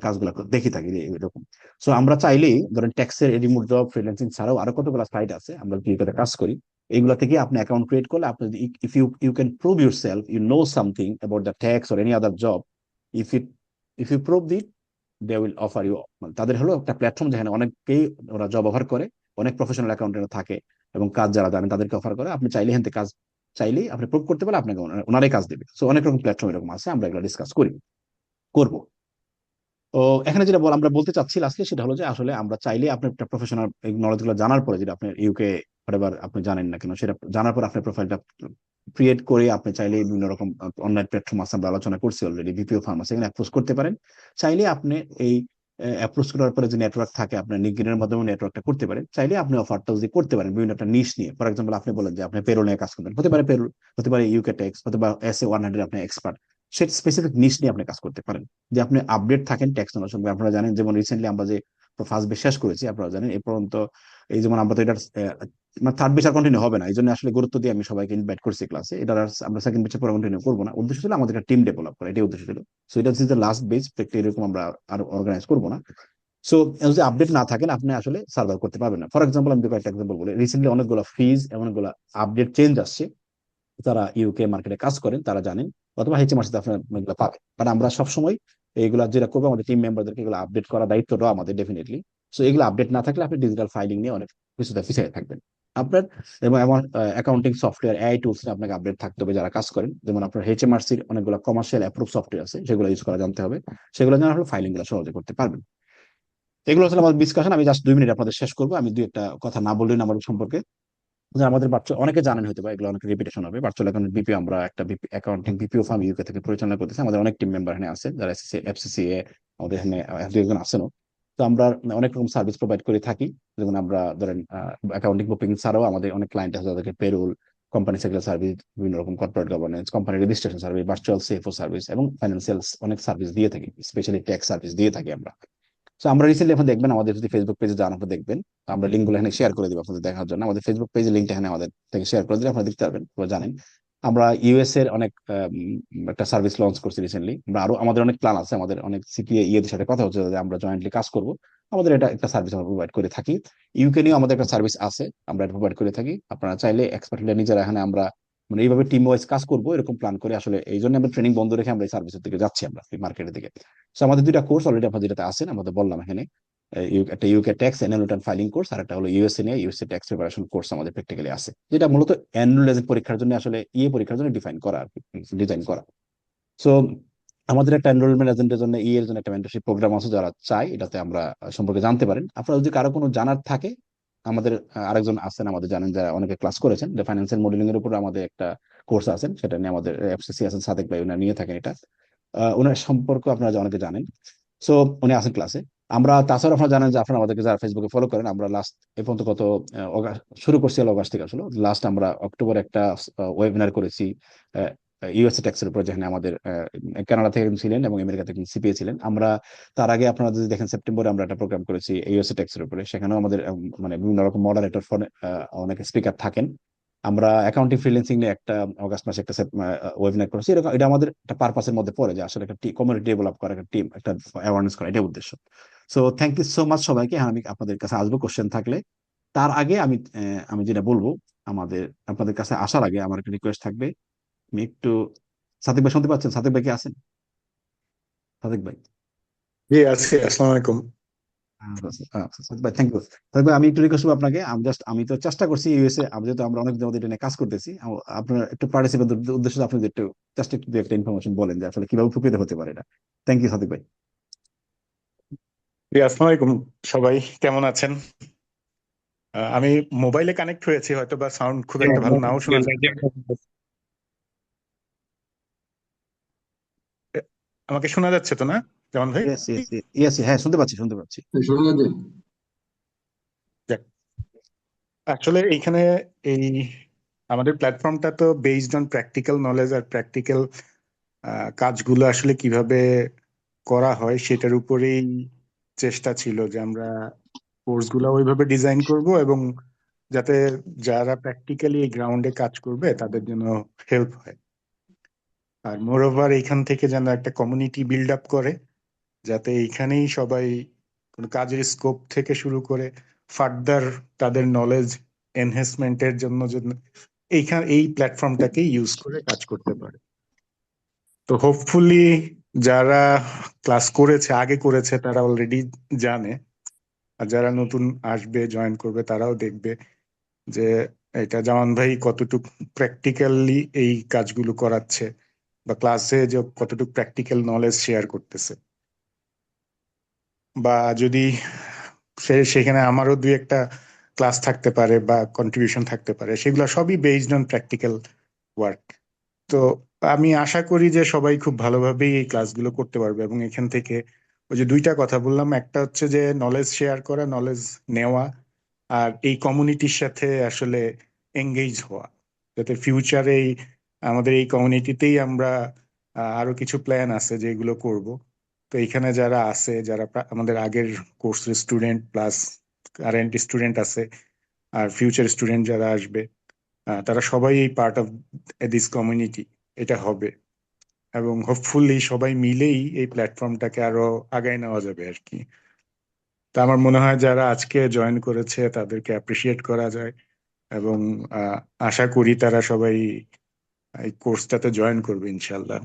Speaker 1: কাজগুলো দেখে থাকি এরকম। সো আমরা চাইলেই ধরেন ট্যাক্সের রিমোট জব ফ্রিল্যান্সিং ছাড়াও আরো কতগুলো সাইট আছে আমরা বিয়েতে কাজ করি, এইগুলা থেকে আপনি অ্যাকাউন্ট ক্রিয়েট করলে আপনি if you can prove yourself, you know something about the tax or any other job, if it if you prove it, they will offer you. তাদের হলো একটা প্ল্যাটফর্ম যেখানে অনেকেই ওরা জব অফার করে, অনেক প্রফেশনাল অ্যাকাউন্টেন্ট থাকে এবং কাজ যারা জানেন তাদেরকে অফার করে। আপনি চাইলে এখান থেকে কাজ চাইলেই আপনি প্রুভ করতে পারলে আপনাকে ওনারাই কাজ দেবে। সো অনেক রকম প্ল্যাটফর্ম এরকম আছে, আমরা এগুলো ডিসকাস করি করবো। তো এখানে যেটা আমরা বলতে চাচ্ছি লাস্টলি, সেটা হলো যে আসলে আমরা চাইলে আপনার একটা প্রফেশনাল নলেজ গুলো জানার পরে, যেটা আপনার UK এবার আপনি জানেন না কেন, সেটা জানার পর আপনার প্রোফাইলটা ক্রিয়েট করে আপনি চাইলে বিভিন্ন রকম অনলাইন প্ল্যাটফর্ম আছে, আমরা আলোচনা করছি অলরেডি, BPO ফার্ম আছে, এখানে অ্যাপ্রোচ করতে পারেন। চাইলে আপনি এই অ্যাপ্রোচ করার পরে যে নেটওয়ার্ক থাকে আপনার লিঙ্কডইনের মাধ্যমে নেটওয়ার্কটা করতে পারেন, চাইলে আপনি অফারটা যদি করতে পারেন বিভিন্ন একটা নিশ নিয়ে। ফর এক্সাম্পল আপনি বলেন যে আপনি পেরোল নিয়ে কাজ করবেন, হতে পারে পেরোল, হতে পারে UK ট্যাক্স, হতে পারে SA 100 আপনি এক্সপার্ট, সেই স্পেসিফিক নিশ নিয়ে আপনি কাজ করতে পারেন, যে আপনি আপডেট থাকেন ট্যাক্স নলেজ সম্পর্কে। আপনারা জানেন যেমন রিসেন্টলি আমরা যে ফার্স্ট বেচ শেষ করেছি, আপনারা জানেন এ পর্যন্ত এই যেমন আমরা তো এটা মানে থার্ড বেচ আর কন্টিনিউ হবে না, এই জন্য আসলে গুরুত্ব দিয়ে আমি সবাইকে ইনভাইট করছি ক্লাসে। এটা আমরা সেকেন্ড বেচে পরে কন্টিনিউ করবো না, উদ্দেশ্য ছিল আমাদের একটা টিম ডেভেলপ করা, এটাই উদ্দেশ্য ছিল। সো এটা হচ্ছে লাস্ট বেচ, এরকম আমরা আর অর্গানাইজ করবো না। সো যদি আপডেট না থাকেন আপনি আসলে সার্ভাইভ করতে পারবেন না। ফর এক্সাম্পল আমি কয়েকটা এক্সাম্পল বলি, রিসেন্টলি অনেকগুলো ফিজ এবং অনেকগুলো আপডেট চেঞ্জ আসছে, যারা UK মার্কেটে কাজ করেন তারা জানেন, অথবা HMRC তে আপনারা এগুলো পাবেন। বাট আমরা সবসময় এইগুলা যেটা করবো, আমাদের টিম মেম্বারদেরকে এগুলো আপডেট করার দায়িত্বটা আমাদের ডেফিনেটলি। সো এগুলো আপডেট না থাকলে আপনি ডিজিটাল ফাইলিং নিয়ে অনেক কিছুটা পিছিয়ে থাকবেন। আপনার এবং এমন অ্যাকাউন্টিং সফটওয়্যার এআই টুলস আপনাকে আপডেট থাকতে হবে যারা কাজ করেন, যেমন আপনার এইচএমআরসির অনেকগুলো কমার্শিয়াল অ্যাপ্রুভ সফটওয়্যার আছে, সেগুলো ইউজ করা জানতে হবে। সেগুলো জানা হলে ফাইলিং গুলো সহজে করতে পারবেন। এগুলো আসলে আমাদের ডিসকাশন। আমি জাস্ট 2 মিনিট আপনাদের শেষ করবো। আমি দুই একটা কথা না বললেন আমার সম্পর্কে, যে আমাদের ভার্চুয়াল অনেকে জানেন হয়তো বা, এগুলো অনেক রিপিটেশন হবে। ভার্চুয়াল অ্যাকাউন্ট বিপিও, আমরা একটা অ্যাকাউন্টিং বিপিও ফার্ম ইউকে থেকে পরিচালনা করতেছি। আমাদের অনেক টিম মেম্বার এখানে আছে যারা এসএসসি এফসিসিএ, আমাদের এখানে দুই একজন আছেনও। তো আমরা অনেক রকম সার্ভিস প্রোভাইড করে থাকি। যেমন আমরা ধরেন অ্যাকাউন্টিং বুকিং ছাড়াও আমাদের অনেক ক্লায়েন্ট আছে যাদেরকে পেরোল, কোম্পানি সেক্রেটারি সার্ভিস, বিভিন্ন রকম corporate governance, company registration service, virtual CFO service এবং ফাইন্যান্সিয়াল অনেক সার্ভিস দিয়ে থাকি, স্পেশালি ট্যাক্স সার্ভিস দিয়ে থাকি আমরা। তো আমরা রিসেন্টলি এখন দেখবেন আমাদের যদি ফেসবুক পেজে যান আপনারা দেখবেন, আমরা লিঙ্ক গুলো এখানে শেয়ার করে দিব আপনাদের দেখার জন্য। আমাদের ফেসবুক পেজের লিঙ্কটা এখানে আমাদের থেকে শেয়ার করে দিলে আপনারা দেখতে পারবেন, আপনারা জানেন। আমরা ইউএস এর অনেক একটা সার্ভিস লঞ্চ করছি রিসেন্টলি। আমরা আরো আমাদের অনেক প্ল্যান আছে, আমাদের অনেক সিপিএ ইয়েদের সাথে কথা হচ্ছে যে আমরা জয়েন্টলি কাজ করব। আমাদের এটা একটা সার্ভিস আমরা প্রোভাইড করে থাকি। ইউকে নিয়েও আমাদের একটা সার্ভিস আছে, আমরা এটা প্রোভাইড করে থাকি। আপনারা চাইলে এক্সপার্ট নিজেরা এখানে আমরা মানে এইভাবে টিম ওয়াইজ কাজ করবো এরকম প্ল্যান করে, আসলে এই জন্য আমরা ট্রেনিং বন্ধ রেখে আমরা এই সার্ভিসের দিকে যাচ্ছি, আমরা মার্কেটের দিকে। তো আমাদের দুইটা কোর্স অলরেডি আপনাদের যেটাতে আছেন, আমাদের বললাম এখানে একটা UK tax annual return filing course, আর একটা হলো ইউএসএ নিয়ে ইউএসএ ট্যাক্স প্রিপারেশন কোর্স আমাদের প্র্যাকটিক্যালি আছে, যেটা মূলত অ্যানুয়াল পরীক্ষার জন্য আসলে পরীক্ষার জন্য ডিফাইন করা আর ডিজাইন করা। সো আমাদের একটা এনরোলমেন্ট এজেন্টের জন্য এর জন্য একটা মেন্টরশিপ প্রোগ্রাম আছে, যারা চাই এটাতে আমরা সম্পর্কে জানতে পারেন। আপনারা যদি কারো কোনো জানার থাকে, আমাদের আরেকজন আছেন আমাদের জানেন যারা অনেকে ক্লাস করেছেন, যে ফাইন্যান্সিয়াল মডেলিং এর উপর আমাদের একটা কোর্স আছেন, সেটা নিয়ে আমাদের এফসিসি আছেন সাদেক ভাই, উনি নিয়ে থাকেন এটা। ওনার সম্পর্কে আপনারা অনেকে জানেন। সো উনি আছেন ক্লাসে। আমরা তাছাড়া আপনারা জানেন যে আপনারা আমাদেরকে যারা ফেসবুকে ফলো করেন, আমরা লাস্ট এ পর্যন্ত কত শুরু করছি অগাস্ট থেকে, আসলে লাস্ট আমরা অক্টোবর একটা ওয়েবিনার করেছি ইউএসএ ট্যাক্সের উপর, যেখানে আমাদের কানাডা থেকে ছিলেন এবং আমেরিকা থেকে সিপিএ ছিলেন। আমরা তার আগে আপনারা যদি দেখেন সেপ্টেম্বরে আমরা একটা প্রোগ্রাম করেছি ইউএসএ ট্যাক্সের উপরে, সেখানেও আমাদের মানে বিভিন্ন রকম মডারেটর অনেক স্পিকার থাকেন। আমরা অ্যাকাউন্টিং ফ্রিল্যান্সিং নিয়ে একটা অগাস্ট মাসে একটা ওয়েবিনার করেছি। এরকম এটা আমাদের একটা পারপাসের মধ্যে পড়ে, যে আসলে একটা কমিউনিটি ডেভেলপ করা, একটা টিম, একটা অ্যাওয়ারনেস করা, এটাই উদ্দেশ্য। So thank you so much সবাইকে। হ্যাঁ, আমি আপনাদের কাছে আসবো কোশ্চেন থাকলে। তার আগে আমি যেটা বলবো, আমাদের আপনাদের কাছে আসার আগে আমার একটা রিকোয়েস্ট থাকবে। আমি একটু, সাদিক ভাই শুনতে পাচ্ছেন? সাদিক ভাই কি আছেন? সাদিক ভাই?
Speaker 2: জি আছি, আসসালামু আলাইকুম।
Speaker 1: সাদিক ভাই, থ্যাংক ইউ। সাদিক ভাই, আমি একটু রিকোয়েস্ট করবো আপনাকে। আমি তো চেষ্টা করছি ইউএসএ, যেহেতু আমরা অনেক দিন এটা নিয়ে কাজ করতেছি, আপনার একটু পার্টিসিপেন্ট উদ্দেশ্যে আপনি যদি একটু জাস্ট একটু দু একটা ইনফরমেশন বলেন যে আসলে কিভাবে উপকৃত হতে পারে এটা। থ্যাংক ইউ সাদিক ভাই।
Speaker 2: জি আসসালামু আলাইকুম। সবাই কেমন আছেন? আমি মোবাইলে কানেক্ট হয়েছি, হয়তো বা সাউন্ড খুব একটা ভালো নাও শোনা যাচ্ছে। আমাকে শোনা যাচ্ছে তো না যেমন ভাই?
Speaker 1: ইয়েস ইয়েস ইয়েস, হ্যাঁ শুনতে পাচ্ছি, শুনতে পাচ্ছি।
Speaker 2: যাক, আসলে এইখানে এই আমাদের প্ল্যাটফর্মটা তো বেসড অন প্র্যাকটিক্যাল নলেজ আর প্র্যাকটিক্যাল কাজগুলো আসলে কিভাবে করা হয় সেটার উপরেই চেষ্টা ছিল যে আমরা কোর্সগুলো ওইভাবে ডিজাইন করব, এবং যাতে যারা প্র্যাকটিক্যালি এই গ্রাউন্ডে কাজ করবে তাদের জন্য হেল্প হয়। আর মোরওভার এইখান থেকে যেন একটা কমিউনিটি বিল্ড আপ করে, যাতে এইখানেই সবাই কোনো কাজের স্কোপ থেকে শুরু করে ফার্দার তাদের নলেজ এনহেন্সমেন্টের জন্য জন্য এই প্ল্যাটফর্মটাকে ইউজ করে কাজ করতে পারে। তো হোপফুলি যারা ক্লাস করেছে, আগে করেছে, তারা অলরেডি জানে। আর যারা নতুন আসবে, জয়েন করবে, তারাও দেখবে যে এটা জামান ভাই কতটুকু প্র্যাকটিক্যালি এই কাজগুলো করাচ্ছে, বা ক্লাসে যে কতটুকু প্র্যাকটিক্যাল নলেজ শেয়ার করতেছে। বা যদি সেখানে আমারও দুই একটা ক্লাস থাকতে পারে বা কন্ট্রিবিউশন থাকতে পারে, সেগুলো সবই বেসড অন প্র্যাকটিক্যাল ওয়ার্ক। তো আমি আশা করি যে সবাই খুব ভালোভাবেই এই ক্লাসগুলো করতে পারবে, এবং এখান থেকে ওই যে দুইটা কথা বললাম, একটা হচ্ছে যে নলেজ শেয়ার করা, নলেজ নেওয়া, আর এই কমিউনিটির সাথে আসলে এঙ্গেজ হওয়া, যাতে ফিউচারে আমাদের এই কমিউনিটিতেই আমরা আরো কিছু প্ল্যান আছে যেগুলো করব। তো এখানে যারা আছে, যারা আমাদের আগের কোর্সের স্টুডেন্ট প্লাস কারেন্ট স্টুডেন্ট আছে, আর ফিউচার স্টুডেন্ট যারা আসবে, তারা সবাই এই পার্ট অফ দিস কমিউনিটি এটা হবে। এবং হোপফুলি সবাই মিলেই এই প্ল্যাটফর্মটাকে আরো আগায় নেওয়া যাবে আর কি। তা আমার মনে হয় যারা আজকে জয়েন করেছে তাদেরকে অ্যাপ্রিসিয়েট করা যায়, এবং আহ, আশা করি তারা সবাই এই কোর্সটাতে জয়েন করবে ইনশাল্লাহ।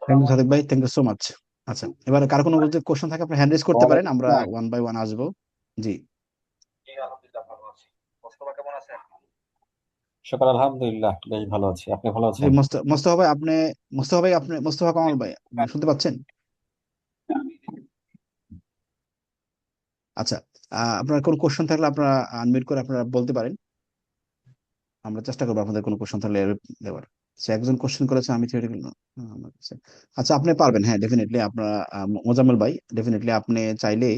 Speaker 1: থ্যাংক ইউ সাদিক ভাই, থ্যাংক ইউ সো মাচ। আচ্ছা, এবার কারো কোনো যদি কোশ্চেন থাকে আপনি হ্যান্ড রেজ করতে পারেন,
Speaker 3: ওয়ালাইকুম
Speaker 1: আমরা
Speaker 3: আসসালাম।
Speaker 1: ওয়ান বাই ওয়ান আসবো। জি
Speaker 3: জি, আলহামদুলিল্লাহ ভালো আছি। মোস্তফা কেমন আছেন? শুকর আলহামদুলিল্লাহ, বেশ ভালো আছি। আপনি ভালো
Speaker 1: জি,
Speaker 3: আছেন?
Speaker 1: মোস্তফা ভাই আপনি, মোস্তফা ভাই আপনি, মোস্তফা কামাল ভাই আপনি শুনতে পাচ্ছেন? আচ্ছা, আপনার কোনো কোশ্চেন থাকলে আপনারা আনমিউট করে আপনারা বলতে পারেন, আমরা চেষ্টা করবো আপনাদের কোনো কোশ্চেন থাকলে দেওয়ার। সে একজন কোশ্চেন করেছে, আমি theoretical না। আমার কাছে। আচ্ছা, আপনি পারবেন, হ্যাঁ ডেফিনেটলি আপনারা, মোজাম্মেল ভাই ডেফিনেটলি আপনি চাইলে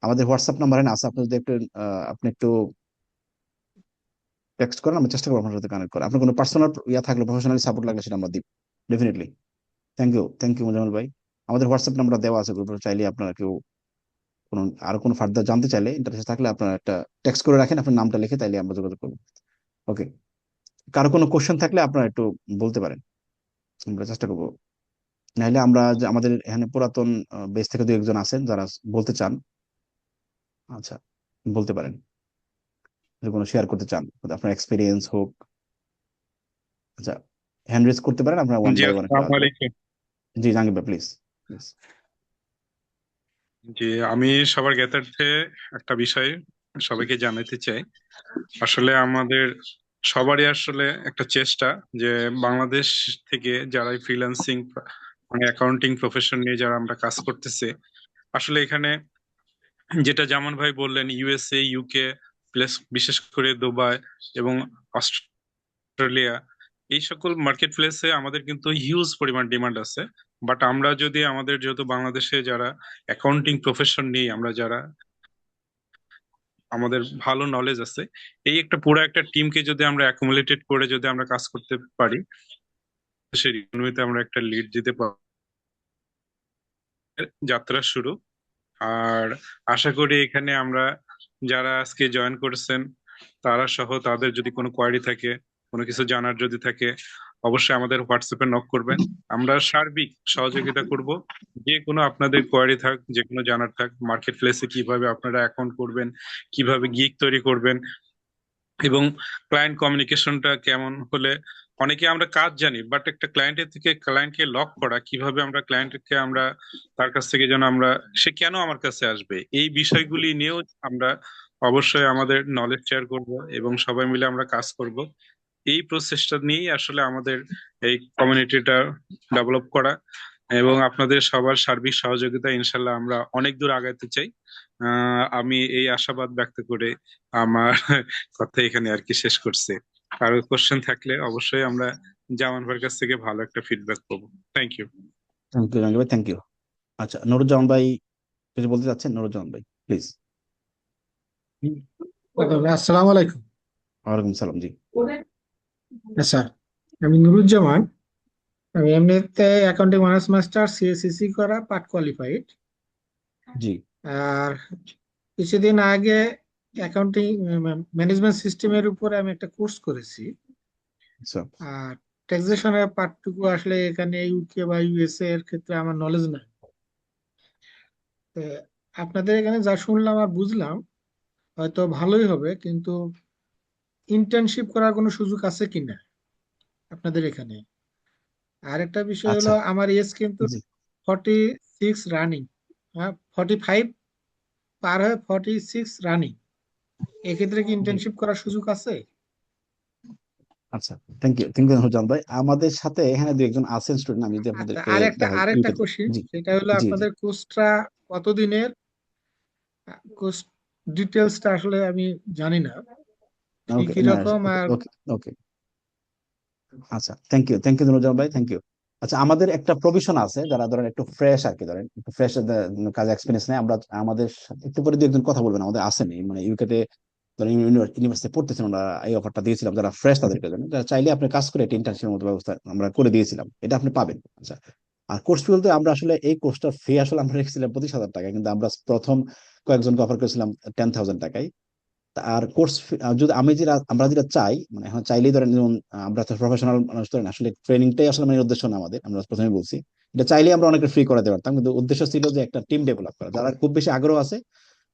Speaker 1: আমাদের হোয়াটসঅ্যাপ নাম্বার আছে, আপনি যদি একটু আপনি একটু টেক্সট করেন, আমরা চেষ্টা করবো আপনার সাথে কানেক্ট করা। আপনার কোনো পার্সোনাল ইয়া থাকলে, প্রফেশনালি সাপোর্ট লাগলে সেটা আমরা দিব ডেফিনেটলি। থ্যাংক ইউ মোজাম্মেল ভাই। আমাদের হোয়াটসঅ্যাপ নাম্বার দেওয়া আছে গ্রুপে, চাইলে আপনারা কেউ কোনো আরো কোনো ফার্দার জানতে চাইলে, ইন্টারেস্ট থাকলে আপনারা একটা টেক্সট করে রাখেন, আপনার নামটা লিখে, তাইলে আমরা যোগাযোগ করবো। ওকে, কারো কোনো কোশ্চেন থাকলে আপনারা একটু বলতে পারেন, আমরা চেষ্টা করবো। নাহলে আমরা আমাদের এখানে পুরাতন বেস থেকে দু একজন আছেন যারা বলতে চান। আচ্ছা, বলতে পারেন যদি কোনো শেয়ার করতে চান, আপনার এক্সপিরিয়েন্স হোক। আচ্ছা, হ্যান্ড রেজ করতে পারেন, আমরা ওয়ান
Speaker 4: জি,
Speaker 1: বাই ওয়ান একটু
Speaker 4: আসসালামু
Speaker 1: আসবো।
Speaker 4: আলাইকুম।
Speaker 1: জি জাহাঙ্গীর ভাই, প্লিজ প্লিজ।
Speaker 4: জি, আমি সবার জ্ঞাতার্থে একটা বিষয় সবাইকে জানাতে চাই। আসলে আমাদের সবারই আসলে একটা চেষ্টা যে বাংলাদেশ থেকে যারা ফ্রিল্যান্সিং মানে অ্যাকাউন্টিং প্রফেশন নিয়ে যারা আমরা কাজ করতেছে, আসলে এখানে যেটা যেমন ভাই বললেন, ইউএসএ, ইউকে, প্লাস বিশেষ করে দুবাই এবং অস্ট্রেলিয়া, এই সকল মার্কেট প্লেসে আমাদের কিন্তু হিউজ পরিমাণ ডিমান্ড আছে। বাট আমরা যদি আমাদের যেহেতু বাংলাদেশে যারা অ্যাকাউন্টিং প্রফেশন নিয়ে আমরা যারা আমাদের ভালো নলেজ আছে, এই একটা পুরো একটা টিমকে যদি আমরা অ্যাকুমুলেটেড করে যদি আমরা কাজ করতে পারি, সেই ইকোনমিতে আমরা একটা লিড দিতে পারি। যাত্রা শুরু। আর আশা করি এখানে আমরা যারা আজকে জয়েন করছেন তারা সহ তাদের যদি কোনো কোয়ারি থাকে, কোনো কিছু জানার যদি থাকে, অবশ্যই আমাদের হোয়াটসঅ্যাপে নক করবেন। আমরা সার্বিক সহযোগিতা করব। যে কোনো আপনাদের কোয়ারি থাক, যে কোনো জানার থাক, মার্কেট প্লেসে কিভাবে আপনারা অ্যাকাউন্ট করবেন, কিভাবে গিগ তৈরি করবেন, এবং ক্লায়েন্ট কমিউনিকেশনটা কেমন হলে, অনেকে আমরা কাজ জানি বাট একটা ক্লায়েন্টের থেকে ক্লায়েন্টকে লক করা কিভাবে, আমরা ক্লায়েন্টকে আমরা তার কাছ থেকে যেন আমরা, সে কেন আমার কাছে আসবে, এই বিষয়গুলি নিয়েও আমরা অবশ্যই আমাদের নলেজ শেয়ার করব এবং সবাই মিলে আমরা কাজ করব। এই প্রসেসটা নিয়েই আসলে আমাদের এই কমিউনিটিটা ডেভেলপ করা, এবং আপনাদের সবার সার্বিক সহযোগিতা ইনশাল্লাহ আমরা অনেক দূর আগাইতে চাই। আমি এই আশাবাদ ব্যক্ত করে আমার কথা এখানে আর কি শেষ করছি। কারো কোশ্চেন থাকলে অবশ্যই আমরা জামান ভাইয়ের কাছ থেকে ভালো একটা ফিডব্যাক পাবো। Thank you.
Speaker 1: Thank you Jahangir ভাই, থ্যাংক ইউ। আচ্ছা, নুরুজ্জামান ভাই কিছু বলতে চাচ্ছেন? নুরুজ্জামান ভাই প্লিজ।
Speaker 5: আসসালামু আলাইকুম।
Speaker 1: ওয়ালাইকুম সালাম। জি
Speaker 5: আচ্ছা, আমি নুরুজ্জামান। আমি এমনিতে অ্যাকাউন্টিং অনার্স মাস্টার, সিএসসিসি করা, পার্ট কোয়ালিফাইড।
Speaker 1: জি।
Speaker 5: আর কিছুদিন আগে অ্যাকাউন্টিং ম্যানেজমেন্ট সিস্টেমের উপরে আমি একটা কোর্স করেছি।
Speaker 1: আচ্ছা
Speaker 5: আর ট্যাক্সেশনের পার্টটুকু আসলে এখানে ইউকে বা ইউএসএ এর ক্ষেত্রে আমার নলেজ নাই। তো আপনাদের এখানে যা শুনলাম আর বুঝলাম হয়তো ভালোই হবে, কিন্তু ইন্টার্নশিপ করার কোনো সুযোগ আছে কিনা আপনাদের এখানে? আর একটা বিষয়
Speaker 1: আচ্ছা।
Speaker 5: হলো, আমার এজ কিন্তু
Speaker 1: জি
Speaker 5: 46 রানিং, হ্যাঁ 45 পার হয়ে 46 রানিং। এক্ষেত্রে কি
Speaker 1: জি।
Speaker 5: ইন্টার্নশিপ করার সুযোগ আছে?
Speaker 1: আচ্ছা, থ্যাংক ইউ নুরুজ্জামান ভাই। আমাদের সাথে এখানে দু একজন আছেন স্টুডেন্ট, আমি যদি
Speaker 5: আচ্ছা,
Speaker 1: আপনাদেরকে
Speaker 5: আরেকটা
Speaker 1: দেখাই
Speaker 5: আরেকটা
Speaker 1: ইউকেতে।
Speaker 5: কোশ্চিন,
Speaker 1: জি
Speaker 5: সেটা হলো
Speaker 1: জি জি।
Speaker 5: আপনাদের কোর্সটা কতদিনের? কোর্স ডিটেলসটা আসলে আমি জানি না, কি
Speaker 1: ওকে,
Speaker 5: কি
Speaker 1: না,
Speaker 5: রকম
Speaker 1: ওকে
Speaker 5: আর।
Speaker 1: ওকে ওকে। আচ্ছা, থ্যাংক ইউ নুরুজ্জামান ভাই, থ্যাংক ইউ। আচ্ছা, আমাদের একটা প্রভিশন আছে, যারা ধরেন একটু ফ্রেশ আর কি, ধরেন একটু ফ্রেশ কাজ এক্সপিরিয়েন্স নেই, আমরা আমাদের একটু পরে দু একজন কথা বলবেন, আমাদের আসেনি মানে ইউকেতে ধরেন ইউনিভার্সিটি পড়তেছেন, আমরা এই অফারটা দিয়েছিলাম যারা ফ্রেশ তাদেরকে জন্য, যারা চাইলে আপনি কাজ করে একটা ইন্টার্নশিপের মতো ব্যবস্থা আমরা করে দিয়েছিলাম, এটা আপনি পাবেন। আচ্ছা, আর কোর্স ফি বলতে আমরা আসলে এই কোর্সটার ফি আসলে আমরা রেখেছিলাম 25,000 টাকা, কিন্তু আমরা প্রথম কয়েকজনকে অফার করেছিলাম 10,000 টাকায়। আর কোর্স যদি আমরা যেটা চাই, মানে এখন চাইলেই ধরেন, যেমন আমরা তো প্রফেশনাল মানুষ, ধরেন আসলে ট্রেনিংটাই আসলে মানে উদ্দেশ্য না আমাদের, আমরা প্রথমে বলছি এটা চাইলেই আমরা অনেকে ফ্রি করাতে পারতাম, কিন্তু উদ্দেশ্য ছিল যে একটা টিম ডেভেলপ করা। যারা খুব বেশি আগ্রহ আছে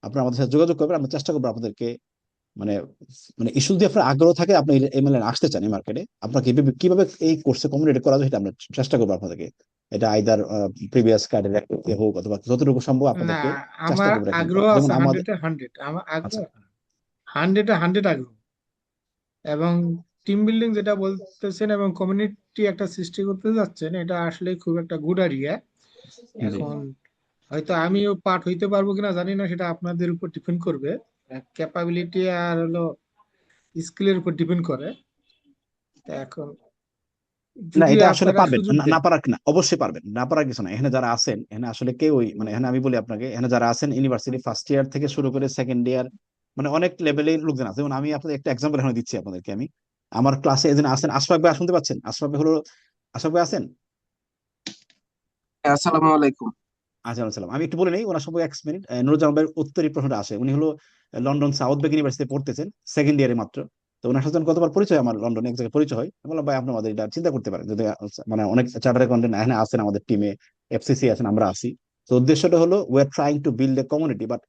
Speaker 1: আপনারা আমাদের সাথে যোগাযোগ করবেন, আমরা চেষ্টা করবো আপনাদেরকে, মানে মানে ইস্যু যদি আপনার আগ্রহ থাকে, আপনি এমএলএ আসতে চান এই মার্কেটে, আপনাকে কিভাবে কিভাবে এই কোর্সে কমিউনিকেট করা যায় সেটা আমরা চেষ্টা করবো আপনাদেরকে এটা আইদার প্রিভিয়াস কার্ডের হোক অথবা যতটুকু সম্ভব
Speaker 5: না,
Speaker 1: আপনাদেরকে চেষ্টা
Speaker 5: আমার
Speaker 1: করবো রেকর্ড
Speaker 5: আগ্রহ
Speaker 1: করার, যেমন
Speaker 5: আছে
Speaker 1: আমাদের।
Speaker 5: 100-100, আমার
Speaker 1: আচ্ছা,
Speaker 5: আগ্রহ 100-100 আগ্রহ। এবং টিম বিল্ডিং যেটা বলতেছেন এবং কমিউনিটি একটা সৃষ্টি করতে যাচ্ছেন, এটা আসলে খুব একটা গুড আইডিয়া।
Speaker 1: জি।
Speaker 5: এখন হয়তো আমিও পার্ট হইতে পারবো কিনা জানি না, সেটা আপনাদের উপর ডিপেন্ড করবে। ক্যাপাবিলিটি আর হলো স্কিলের উপর ডিপেন্ড করে। তা এখন
Speaker 1: না,
Speaker 5: যদি
Speaker 1: এটা আসলে
Speaker 5: আপনারা
Speaker 1: পারবেন
Speaker 5: সুযোগ
Speaker 1: না,
Speaker 5: দেন।
Speaker 1: না পারার না, অবশ্যই পারবেন, না পারার কিছু না। এখানে যারা আছেন, এখানে আসলে কেউই, মানে এখানে আমি বলি আপনাকে, এখানে যারা আছেন ইউনিভার্সিটি ফার্স্ট ইয়ার থেকে শুরু করে সেকেন্ড ইয়ার, মানে অনেক লেভেলের লোকজন আছে। যেমন আমি আপনাদের একটা এক্সাম্পল এখানে দিচ্ছি আপনাদেরকে আমি। আমার ক্লাসে একজন আছেন, আশফাক ভাই, শুনতে পাচ্ছেন? আশফাক ভাই হলো, আশফাক ভাই আছেন?
Speaker 6: আসসালামু আলাইকুম।
Speaker 1: আচ্ছা, সালাম। আমি একটু বলে নেই ওনার সম্পর্কে এক মিনিট। নুরুজ্জামান ভাইয়ের উত্তরী প্রশ্নটা আসে, উনি হলো লন্ডন সাউথ বেক ইউনিভার্সিটিতে পড়তেছেন, সেকেন্ড ইয়ারে মাত্র। তো ওনার সাথে যখন গতবার পরিচয়, আমার লন্ডনে এক জায়গায় পরিচয় হয়, আমি বললাম ভাই আপনি আমাদের এটা চিন্তা করতে পারেন, যদি মানে অনেক চার্টার্ড অ্যাকাউন্টেন্ট এখানে আছেন আমাদের টিমে, এফসিসি আছেন, আমরা আছি। তো উদ্দেশ্যটা হলো we are trying to build a community, but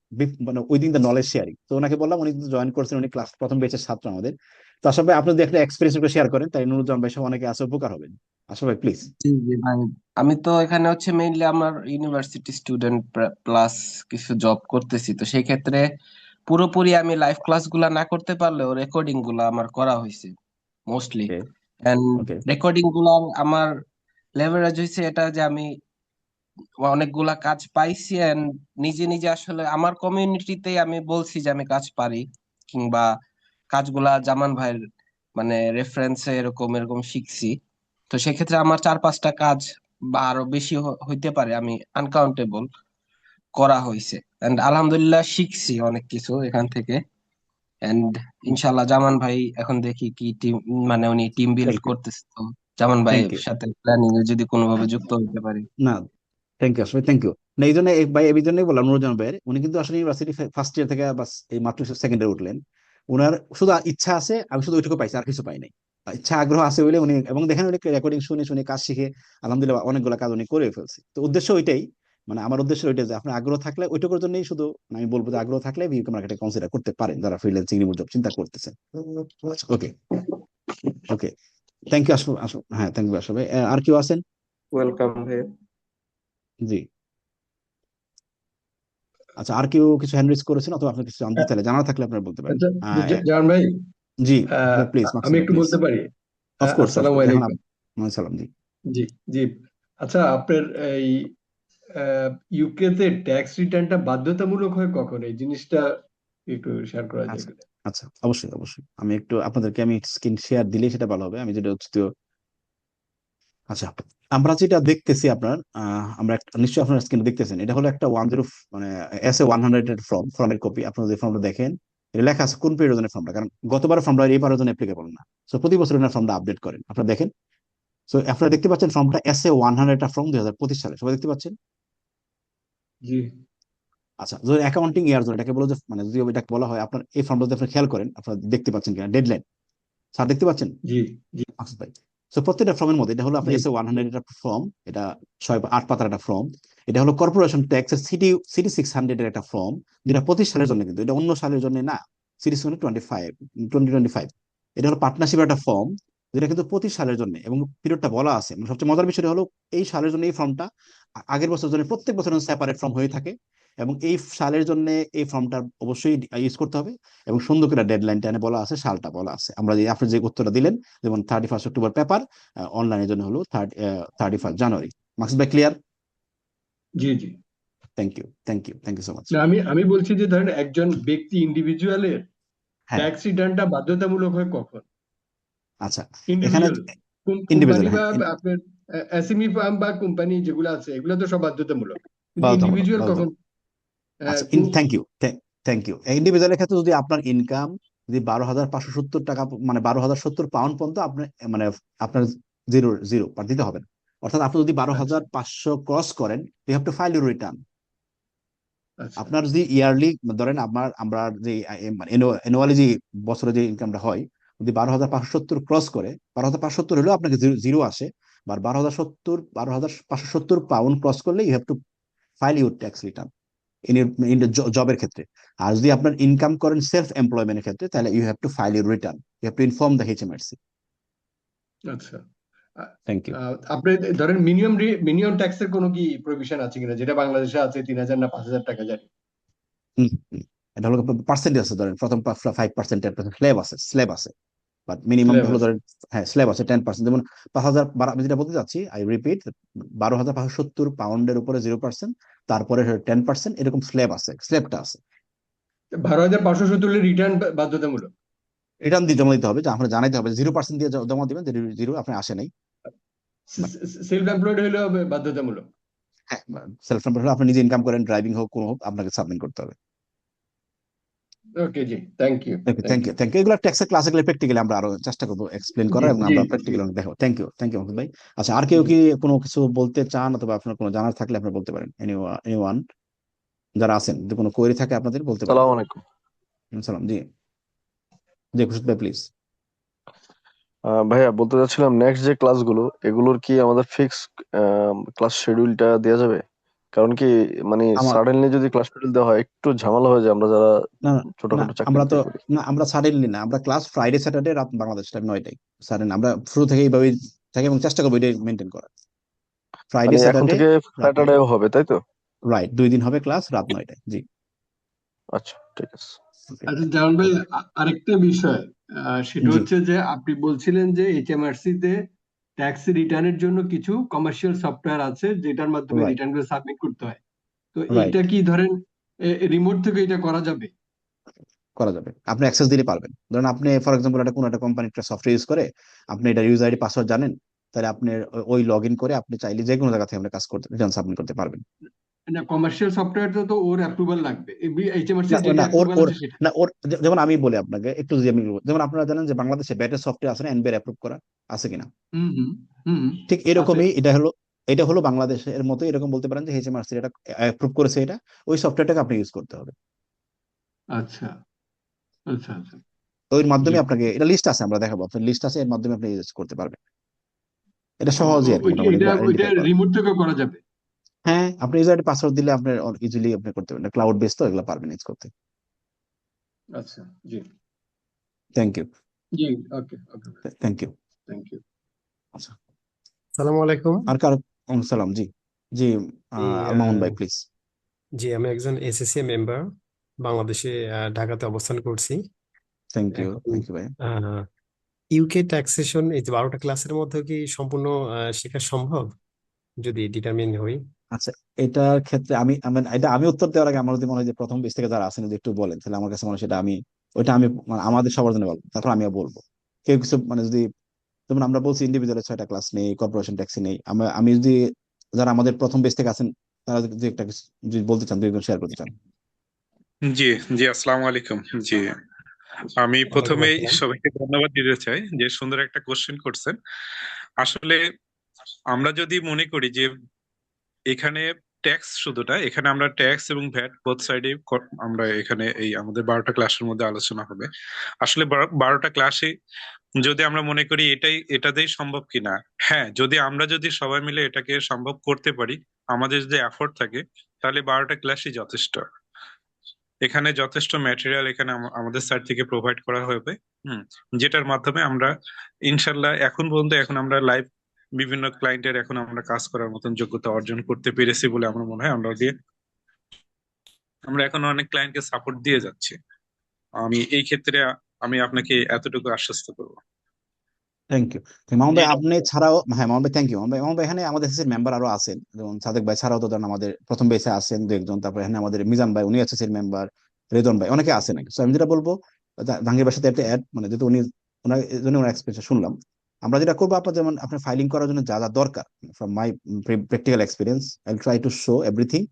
Speaker 1: মানে উইদিন দ্য নলেজ শেয়ারিং। তো ওনাকে বললাম, উনি কিন্তু জয়েন করছেন, উনি ক্লাস প্রথম ব্যাচের ছাত্র আমাদের। তো আসলে ভাই আপনি যদি একটা এক্সপিরিয়েন্স শেয়ার করেন, তাই নুরুজ্জামান ভাই সহ অনেকে আছে, উপকার হবে। আসলে ভাই প্লিজ।
Speaker 6: জি জি ভাই, আমি তো এখানে হচ্ছে মেইনলি আমার ইউনিভার্সিটি স্টুডেন্ট প্লাস কিছু জব করতেছি, তো সেই ক্ষেত্রে পুরোপুরি আমি লাইভ ক্লাস গুলা না করতে পারলেও রেকর্ডিং গুলা আমার করা হয়েছে mostly.
Speaker 1: Okay,
Speaker 6: and
Speaker 1: okay,
Speaker 6: recording গুলা আমার লেভারেজ হয়েছে এটা যে আমি অনেকগুলা কাজ পাইছি এন্ড নিজে নিজে আসলে আমার কমিউনিটিতে আমি বলছি যে আমি কাজ পারি, কিংবা কাজগুলা জামান ভাইয়ের মানে রেফারেন্সে এরকম এরকম শিখছি। তো সেক্ষেত্রে আমার 4-5টা কাজ বা আরো বেশি হইতে পারে, আমি আনকাউন্টেবল করা হয়েছে। এন্ড আলহামদুলিল্লাহ শিখছি অনেক কিছু এখান থেকে। এন্ড ইনশাল্লাহ জামান ভাই এখন দেখি কি টিম, মানে উনি টিম বিল্ড
Speaker 1: থ্যাংক ইউ,
Speaker 6: করতেছে, তো জামান
Speaker 1: থ্যাংক
Speaker 6: ভাইয়ের
Speaker 1: ইউ।
Speaker 6: সাথে প্ল্যানিং এ যদি কোনোভাবে যুক্ত হতে পারি।
Speaker 1: না, থ্যাংক ইউ, আসলে থ্যাংক ইউ। না, এই জন্য ভাই, এই জন্যই বললাম, নুরুজ্জামান ভাইয়ের, উনি কিন্তু আসলে ইউনিভার্সিটি ফার্স্ট ইয়ার থেকে বাস এই মাত্র সেকেন্ড ইয়ার উঠলেন। উনার শুধু ইচ্ছা আছে, আমি শুধু ওইটুকু পাইছি, আর কিছু পাই নাই। ইচ্ছা আগ্রহ আছে বলে উনি, এবং দেখেন উনি রেকর্ডিং শুনে শুনে কাজ শিখে আলহামদুলিল্লাহ অনেকগুলো কাজ উনি করে ফেলছে। তো উদ্দেশ্য ওইটাই, মানে আমার উদ্দেশ্য ওইটাই যে আপনার আগ্রহ থাকলে ওইটুকুর জন্যই শুধু, মানে আমি বলবো যে আগ্রহ থাকলে ভিউ মার্কেটে কনসিডার করতে পারেন যারা ফ্রিল্যান্সিং রিমোট জব চিন্তা করতেছেন। ওকে, ওকে, থ্যাংক ইউ আসলে, হ্যাঁ থ্যাংক ইউ আসলে। আর কেউ আছেন?
Speaker 6: ওয়েলকাম ভাই।
Speaker 1: জি। আচ্ছা, আর কেউ কিছু হ্যান্ড রেজ করেছেন অথবা আপনি কিছু জানতে চাইলে, জানা থাকলে আপনারা বলতে পারেন।
Speaker 7: আচ্ছা, জাহান ভাই,
Speaker 1: জি,
Speaker 7: আহ,
Speaker 1: প্লিজ
Speaker 7: আমি
Speaker 1: মাকসুদ ভাই
Speaker 7: একটু
Speaker 1: প্লিজ।
Speaker 7: বলতে পারি?
Speaker 1: অফকোর্স,
Speaker 7: আসসালামু
Speaker 1: অফকোর্স, এখন
Speaker 7: আলাইকুম।
Speaker 1: সালাম। জি।
Speaker 7: জি জি। আচ্ছা, আপনার এই ইউকে তে ট্যাক্স রিটার্নটা বাধ্যতামূলক হয় কখন? এই জিনিসটা একটু শেয়ার করা যায়
Speaker 1: আচ্ছা,
Speaker 7: কিনা?
Speaker 1: আচ্ছা, অবশ্যই, অবশ্যই। আমি একটু আপনাদেরকে আমি স্ক্রিন শেয়ার দিলে সেটা ভালো হবে। আমি যেটা হচ্ছে তো, আচ্ছা, আমরা যেটা দেখতেছি আপনার, আমরা নিশ্চয়ই আপনার স্ক্রিনে দেখতেছেন, এটা হলো একটা 10, মানে SA-100 এর ফর্মের কপি। আপনারা যে ফর্মটা দেখেন, এটা লেখা আছে কোন পিরিয়ডের ফর্মটা, কারণ গতবার ফর্মটা এবারের জন্য অ্যাপ্লিকেবল না। সো প্রতি বছর ফর্মটা আপডেট করেন, আপনারা দেখেন। সো আপনারা দেখতে পাচ্ছেন ফর্মটা SA-100 ফর্ম 2025 সালে, সবাই দেখতে পাচ্ছেন?
Speaker 7: জি
Speaker 1: আচ্ছা, যদি অ্যাকাউন্টিং ইয়ার জন্য এটাকে বলা, যে মানে যদি এটাকে বলা হয়, আপনার এই ফর্মটা যদি আপনি খেয়াল করেন, আপনারা দেখতে পাচ্ছেন কিনা ডেডলাইন, স্যার দেখতে পাচ্ছেন
Speaker 7: জি জি
Speaker 1: মাকসুদ ভাই? সো প্রত্যেকটা ফর্মের মধ্যে, এটা হলো আপনার
Speaker 7: জি
Speaker 1: SA-100 একটা ফর্ম, এটা 6-8 পাতার একটা ফর্ম। এটা হলো কর্পোরেশন ট্যাক্স এর সিটি 600 এর একটা ফর্ম, যেটা 25 সালের জন্য, কিন্তু এটা অন্য সালের জন্য না। সিটি 2025, এটা হলো পার্টনারশিপের একটা ফর্ম, যেটা কিন্তু 25 সালের জন্য, এবং পিরিয়ডটা বলা আছে। মানে সবচেয়ে মজার বিষয় হলো এই সালের জন্য এই ফর্মটা আগের বছরের জন্য প্রত্যেক বছর সেপারেট ফর্ম হয়ে থাকে, এবং এই সালের জন্য এই ফর্মটা অবশ্যই ইউজ করতে হবে। এবং সুন্দর করে ডেডলাইনটা এনে বলা আছে, সালটা বলা আছে। আমরা যে আপনি যে উত্তরটা দিলেন, যেমন 31 অক্টোবর পেপার, অনলাইনের জন্য হলো 31 জানুয়ারি। মাকসুদ ভাই ক্লিয়ার?
Speaker 7: জি জি।
Speaker 1: Thank you, thank you, thank you so much.
Speaker 7: না, আমি বলছি যে ধরেন একজন ব্যক্তি ইন্ডিভিজুয়ালের
Speaker 1: হ্যাঁ,
Speaker 7: ট্যাক্স রিটার্নটা বাধ্যতামূলক হয় কখন?
Speaker 1: আচ্ছা, এখানে
Speaker 7: ইন্ডিভিজুয়াল, কোম্পানি
Speaker 1: ইন্ডিভিজুয়াল,
Speaker 7: বা
Speaker 1: হ্যাঁ,
Speaker 7: আপনার এসএমই ফার্ম বা কোম্পানি যেগুলো আছে এগুলো তো সব বাধ্যতামূলক, কিন্তু
Speaker 1: বাধ্যতামূলক,
Speaker 7: ইন্ডিভিজুয়াল কখন?
Speaker 1: বাধ্যতামূলক।
Speaker 7: আহ,
Speaker 1: আচ্ছা,
Speaker 7: কো-
Speaker 1: থ্যাংক ইউ, থ্যাংক ইউ। ইন্ডিভিজুয়ালের ক্ষেত্রে যদি আপনার ইনকাম যদি 12,570 টাকা, মানে 12,070 পাউন্ড পর্যন্ত আপনার, মানে আপনার জিরো জিরো দিতে হবে না। অর্থাৎ আপনি যদি বারো
Speaker 7: আচ্ছা
Speaker 1: হাজার পাঁচশো ক্রস করেন, you have to file your return.
Speaker 7: আচ্ছা
Speaker 1: আপনার যদি ইয়ারলি, ধরেন আমরা যে অ্যানুয়ালি যে বছরে যে ইনকামটা হয়, যদি 12,570 ক্রস করে, 12,570 হলেও আপনাকে জিরো আসে, বা 12,570 পাউন্ড ক্রস করলে you have to file your tax return in জবের ক্ষেত্রে। আর যদি আপনার ইনকাম করেন সেলফ এমপ্লয়মেন্টের ক্ষেত্রে, তাহলে you have to file your return, you have to inform the HMRC।
Speaker 7: আচ্ছা।
Speaker 1: Thank you.
Speaker 7: আপনি ধরেন মিনিমাম ট্যাক্সের কোনো কি প্রভিশন আছে কিনা, যেটা বাংলাদেশে আছে 3,000 না 5,000 টাকা জানি।
Speaker 1: এটা হলো পার্সেন্টেজ আছে, ধরেন প্রথম 5%, 10% স্ল্যাব আছে, বাট মিনিমাম
Speaker 7: স্ল্যাব
Speaker 1: হলো
Speaker 7: আছে।
Speaker 1: ধরেন, হ্যাঁ স্ল্যাব আছে 10%। যেমন 5,000, আমি যেটা বলতে চাচ্ছি, আই রিপিট, 12,570 পাউন্ডের উপরে 0%, তারপরে 10%, এরকম স্ল্যাব আছে, স্ল্যাবটা আছে।
Speaker 7: 12,570 রিটার্ন বাধ্যতামূলক।
Speaker 1: রিটার্ন দিয়ে জমা দিতে হবে, যে আপনার জানাইতে হবে 0% দিয়ে জমা দিবেন যে জিরো আপনি আসে নাই। But
Speaker 7: সেলফ এমপ্লয়েড হলে বাধ্যতামূলক।
Speaker 1: হ্যাঁ, সেলফ এমপ্লয়েড হলে আপনি নিজে ইনকাম করেন, ড্রাইভিং হোক কোনো হোক, আপনাকে সাবমিট করতে হবে।
Speaker 7: ওকে জি, থ্যাংক ইউ।
Speaker 1: Thank you. এগুলো ট্যাক্সের ক্লাস, এগুলো প্র্যাকটিক্যালি আমরা আরো চেষ্টা করবো এক্সপ্লেন
Speaker 7: জি
Speaker 1: করার, এবং
Speaker 7: জি
Speaker 1: আমরা
Speaker 7: জি
Speaker 1: প্র্যাকটিক্যালি দেখাবো। থ্যাংক ইউ মাহমুদ ভাই। আচ্ছা, আর কেউ কি কোনো কিছু বলতে চান, অথবা আপনার কোনো জানার থাকলে আপনি বলতে পারেন, এনিওয়ান যারা আছেন, যদি কোনো কোয়েরি থাকে আপনাদের বলতে পারেন।
Speaker 8: সালাম আলাইকুম।
Speaker 1: সালাম, জি জি, খুশি ভাই প্লিজ।
Speaker 8: ভাইয়া বলতে চাচ্ছিলাম, নেক্সট যে ক্লাসগুলো, এগুলোর কি আমাদের ফিক্স ক্লাস শিডিউলটা দেওয়া যাবে? কারণ কি মানে
Speaker 1: আমার
Speaker 8: সাডেনলি যদি ক্লাস শিডিউল দেওয়া হয় একটু ঝামেলা হয়ে যায়, আমরা যারা
Speaker 1: না না না,
Speaker 8: ছোটখাটো চাকরি
Speaker 1: আমরা তো,
Speaker 8: বাকরি করি।
Speaker 1: না আমরা সাডেনলি না, আমরা ক্লাস ফ্রাইডে স্যাটারডে রাত বাংলাদেশ টাইম 9টায় সাডেন, আমরা শুরু থেকে এইভাবেই থাকি এবং চেষ্টা করবো এটাই মেনটেন করার। ফ্রাইডে
Speaker 8: মানে এখন
Speaker 1: স্যাটারডে
Speaker 8: থেকে
Speaker 1: রাত 9টায়,
Speaker 8: স্যাটারডেও হবে, তাই তো?
Speaker 1: রাইট, 2 দিন হবে ক্লাস রাত 9টায়, জি।
Speaker 8: আচ্ছা, ঠিক আছে।
Speaker 7: আচ্ছা জামান ভাই, আরেকটা বিষয়, সেটা
Speaker 1: জি
Speaker 7: হচ্ছে যে আপনি বলছিলেন যে এইচএমআরসি তে ট্যাক্স রিটার্নের জন্য কিছু কমার্শিয়াল সফটওয়্যার আছে যেটার মাধ্যমে
Speaker 1: রাইট
Speaker 7: রিটার্ন গুলো সাবমিট করতে হয়। তো
Speaker 1: রাইট,
Speaker 7: এটা কি ধরেন রিমোট থেকে এটা করা যাবে?
Speaker 1: করা যাবে, আপনি অ্যাক্সেস দিলে পারবেন। ধরুন আপনি ফর এক্সাম্পল একটা কোনো একটা কোম্পানি একটা সফটওয়্যার ইউজ করে, আপনি এটা ইউজার আইডি পাসওয়ার্ড জানেন, তাহলে আপনি ওই লগ ইন করে আপনি চাইলে যে কোনো জায়গা থেকে আপনি কাজ করতে, রিটার্ন সাবমিট করতে পারবেন।
Speaker 7: না, কমার্শিয়াল সফটওয়্যার তো ওর অ্যাপ্রুভাল লাগবে, এইচএমআরসি
Speaker 1: না
Speaker 7: যেটা
Speaker 1: না, ওর
Speaker 7: অ্যাপ্রুভাল
Speaker 1: ওর
Speaker 7: আছে সেটা।
Speaker 1: না ওর যেমন আমি বলি আপনাকে একটু, যদি আমি বলি, যেমন আপনারা জানেন যে বাংলাদেশে ব্যাটের সফটওয়্যার আছে না, এনবিআর অ্যাপ্রুভ করা আছে কিনা,
Speaker 7: হুম হুম হুম।
Speaker 1: ঠিক
Speaker 7: আছে।
Speaker 1: এরকমই এটা হলো বাংলাদেশের মতো, এরকম বলতে পারেন যে এইচএমআরসি এটা অ্যাপ্রুভ করেছে, এটা ওই সফটওয়্যারটাকে আপনি ইউজ করতে হবে।
Speaker 7: আচ্ছা আচ্ছা আচ্ছা।
Speaker 1: তো ওর
Speaker 7: জি।
Speaker 1: মাধ্যমে আপনাকে, এটা লিস্ট আছে, আমরা দেখাবো, আপনার লিস্ট আছে, এর মাধ্যমে আপনি ইউজ করতে পারবেন। এটা সহজই আর কি, মোটামুটি এগুলো
Speaker 7: ওইটা
Speaker 1: আইডেন্টিফাই করা।
Speaker 7: রিমোট থেকে করা যাবে?
Speaker 1: হ্যাঁ, আপনি ইউজার আইডি পাসওয়ার্ড দিলে আপনার ইজিলি আপনি করতে পারবেন, ক্লাউড বেস তো, এগুলো পারবেন ইউজ করতে।
Speaker 7: আচ্ছা জি
Speaker 1: থ্যাংক ইউ।
Speaker 7: জি। Okay okay.
Speaker 1: Thank you.
Speaker 7: Thank you.
Speaker 1: আচ্ছা,
Speaker 9: সালামু আলাইকুম।
Speaker 1: আর কারো? সালাম, জি জি,
Speaker 9: জি,
Speaker 1: আলমামুন ভাই প্লিজ।
Speaker 9: জি আমি একজন এসএসসি মেম্বার, বাংলাদেশে ঢাকাতে অবস্থান করছি
Speaker 1: থ্যাংক ইউ,
Speaker 9: এখন।
Speaker 1: থ্যাংক ইউ ভাই।
Speaker 9: ইউকে ট্যাক্সেশন এই যে 12টা ক্লাসের মধ্যে কি সম্পূর্ণ শেখা সম্ভব যদি ডিটারমিন হই?
Speaker 1: আচ্ছা, এটার ক্ষেত্রে এটা আমি উত্তর দেওয়ার আগে আমার যদি মনে হয় যে প্রথম বেস থেকে যারা আছেন যদি একটু বলেন, তাহলে আমার কাছে মনে হয় সেটা ওইটা আমি মানে আমাদের সবার জন্য বলবো, তারপর আমিও বলবো। কেউ কিছু মানে যদি, যেমন আমরা বলছি ইন্ডিভিজুয়ালের 6টা ক্লাস নেই, কর্পোরেশন ট্যাক্সি নেই, আমি যদি, যারা আমাদের প্রথম বেস থেকে আছেন, তারা যদি একটা কিছু যদি বলতে চান, দুই শেয়ার করতে চান।
Speaker 4: জি জি, আসসালামু আলাইকুম। জি, আমি
Speaker 9: ওয়ালাইকুম
Speaker 4: প্রথমেই
Speaker 9: আসসালাম।
Speaker 4: সবাইকে ধন্যবাদ দিতে চাই যে সুন্দর একটা কোশ্চেন করছেন। আসলে আমরা যদি মনে করি যে এখানে ট্যাক্স শুধুটা, এখানে আমরা ট্যাক্স এবং ভ্যাট বোথ সাইডে আমরা এখানে এই আমাদের 12টা ক্লাসের মধ্যে আলোচনা হবে। আসলে 12টা ক্লাসে যদি আমরা মনে করি এটাতেই সম্ভব কিনা, হ্যাঁ, যদি সবাই মিলে এটাকে সম্ভব করতে পারি, আমাদের যদি এফোর্ট থাকে, তাহলে 12টা ক্লাসই যথেষ্ট। এখানে যথেষ্ট ম্যাটেরিয়াল এখানে আমাদের সাইড থেকে প্রোভাইড করা হবে, হুম, যেটার মাধ্যমে আমরা ইনশাল্লাহ এখন আমরা লাইভ বিভিন্ন ক্লায়েন্টের এখন আমরা কাজ করার মতন যোগ্যতা অর্জন করতে পেরেছি বলে আমার মনে হয়। আমরা এখন অনেক ক্লায়েন্টকে সাপোর্ট দিয়ে যাচ্ছি। আমি এই ক্ষেত্রে আমি আপনাকে এতটুকু আশ্বস্ত করবো।
Speaker 1: Thank you. মামুন
Speaker 4: জি
Speaker 1: ভাই আপনি ছাড়াও, হ্যাঁ মামুন ভাই, থ্যাংক ইউ মামুন ভাই। এখানে আমাদের এসএসসির মেম্বার আরো আছেন, যেমন সাদেক ভাই ছাড়াও তো ধরেন আমাদের প্রথম বেসে আছেন 2 একজন, তারপর এখানে আমাদের মিজান ভাই, উনি এসএসসির মেম্বার, রেদন ভাই, অনেকে আছেন। তো আমি যেটা বলবো, জাহাঙ্গীর ভাইয়ের সাথে একটা অ্যাড, মানে যেহেতু উনি, ওনার এই জন্য ওনার এক্সপিরিয়েন্স শুনলাম, আমরা যেটা করবো, আপনার যেমন আপনার ফাইলিং করার জন্য যা যা দরকার, from my practical experience, I try to show everything.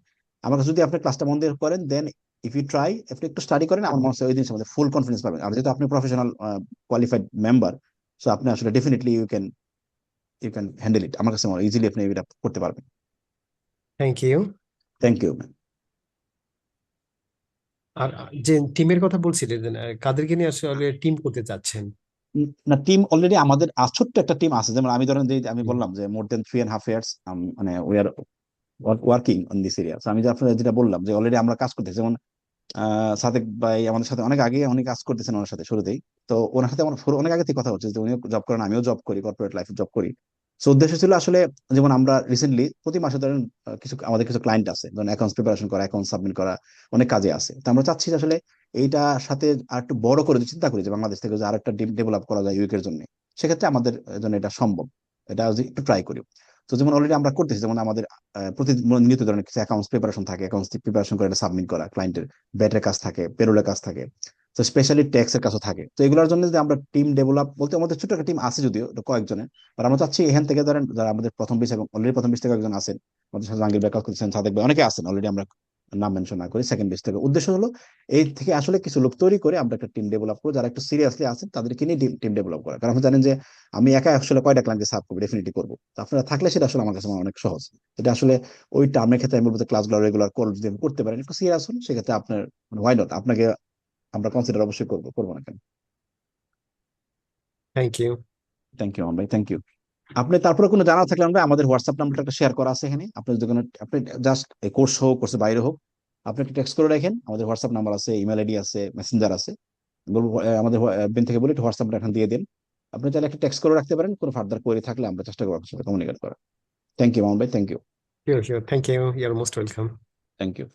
Speaker 1: আমার কাছে যদি আপনি ক্লাসটা মন দিয়ে করেন, দেন ইফ ইউ ট্রাই, আপনি একটু স্টাডি করেন, আমার মনে হয় ওই জিনিস আমাদের ফুল কনফিডেন্স পাবেন। আর যেহেতু আপনি প্রফেশনাল কোয়ালিফাইড মেম্বার, সো আপনি আসলে definitely you can handle it. আমার কাছে মনে হয় ইজিলি আপনি এটা করতে পারবেন।
Speaker 9: Thank you.
Speaker 1: Thank you.
Speaker 9: আর যে টিমের কথা বলছিলেন, কাদেরকে নিয়ে আসলে টিম করতে চাচ্ছেন?
Speaker 1: না, টিম অলরেডি আমাদের ছোট্ট একটা টিম আছে। যেমন আমি ধরেন যে আমি বললাম যে মোর দেন 3.5 years মানে we are working on this area. আমি যে আপনার যেটা বললাম যে অলরেডি আমরা কাজ করতেছি, যেমন সাদেক ভাই আমাদের সাথে অনেক আগে উনি কাজ করতেছেন ওনার সাথে শুরুতেই। তো ওনার সাথে আমার অনেক আগে থেকে কথা হচ্ছে যে উনিও জব করেন, আমিও জব করি, কর্পোরেট লাইফে জব করি। সো উদ্দেশ্য ছিল আসলে, যেমন আমরা রিসেন্টলি প্রতি মাসে ধরেন আমাদের কিছু ক্লায়েন্ট আছে, ধরেন অ্যাকাউন্টস প্রিপারেশন করা, অ্যাকাউন্ট সাবমিট করা, অনেক কাজে আছে। তো আমরা চাচ্ছি যে আসলে এইটার সাথে আর একটু বড় করে যদি চিন্তা করি যে বাংলাদেশ থেকে যে আর একটা ডেভেলপ করা যায় ইউকের জন্য, সেক্ষেত্রে আমাদের জন্য এটা সম্ভব, এটা যদি একটু ট্রাই করি। তো যেমন অলরেডি আমরা করতেছি, যেমন আমাদের নিয়মিত ধরনের কিছু অ্যাকাউন্টস প্রিপারেশন থাকে, অ্যাকাউন্টস প্রিপারেশন করে সাবমিট করা, ক্লায়েন্টের ব্যাটের কাজ থাকে, পেরোলের কাজ থাকে, তো স্পেশালি ট্যাক্স এর কাজও থাকে। তো এগুলোর জন্য যদি আমরা টিম ডেভেলপ বলতে, আমাদের ছোট একটা টিম আছে যদিও, কয়েকজনের, আর আমরা চাচ্ছি এখান থেকে ধরেন যারা আমাদের প্রথম বেচ এবং অলরেডি প্রথম বেচ থেকে একজন আছেন, আমাদের সাথে জাহাঙ্গীর ভাই কাজ করতেছেন, সাদেক ভাই, অনেকে আছেন অলরেডি, আমরা নাম মেনশন না করি, সেকেন্ড বেচ থেকে। উদ্দেশ্য হলো এই থেকে আসলে কিছু লোক তৈরি করে আমরা একটা টিম ডেভেলপ করবো, যারা একটু সিরিয়াসলি আছেন তাদেরকে নিয়ে টিম ডেভেলপ করা। কারণ আপনি জানেন যে আমি একা আসলে কয়টা ক্লায়েন্টকে সার্ভ করবো, ডেফিনেটলি করবো। তো আপনারা থাকলে সেটা আসলে আমার কাছে অনেক সহজ। এটা আসলে ওই টার্মের ক্ষেত্রে আমি বলবো ক্লাসগুলো রেগুলার যদি আপনি করতে পারেন, একটু সিরিয়াস হন, সেক্ষেত্রে আপনার হোয়াই নট, আপনাকে আমরা কনসিডার অবশ্যই করবো না কেন।
Speaker 9: Thank you.
Speaker 1: থ্যাংক ইউ ভাই, থ্যাংক ইউ। আপনি তারপরে কোনো জানা থাকলে আমরা আমাদের হোয়াটসঅ্যাপ নাম্বারটা শেয়ার করা আছে এখানে, আপনি যদি কোনো, আপনি জাস্ট এই কোর্স হোক, কোর্সের বাইরে হোক, আপনি একটা টেক্সট করে রাখেন, আমাদের হোয়াটসঅ্যাপ নাম্বার আছে, ইমেল আইডি আছে, মেসেঞ্জার আছে। বলবো আমাদের বেন থেকে বলে হোয়াটসঅ্যাপটা এখন দিয়ে দিন। আপনি চাইলে একটা টেক্সট করে রাখতে পারেন, কোনো ফার্দার কোয়েরি থাকলে আমরা চেষ্টা করবো আপনার সাথে কমিউনিকেট করা। থ্যাংক ইউ মামুন ভাই, thank you.
Speaker 9: Sure, thank you, you are most welcome.
Speaker 1: Thank you.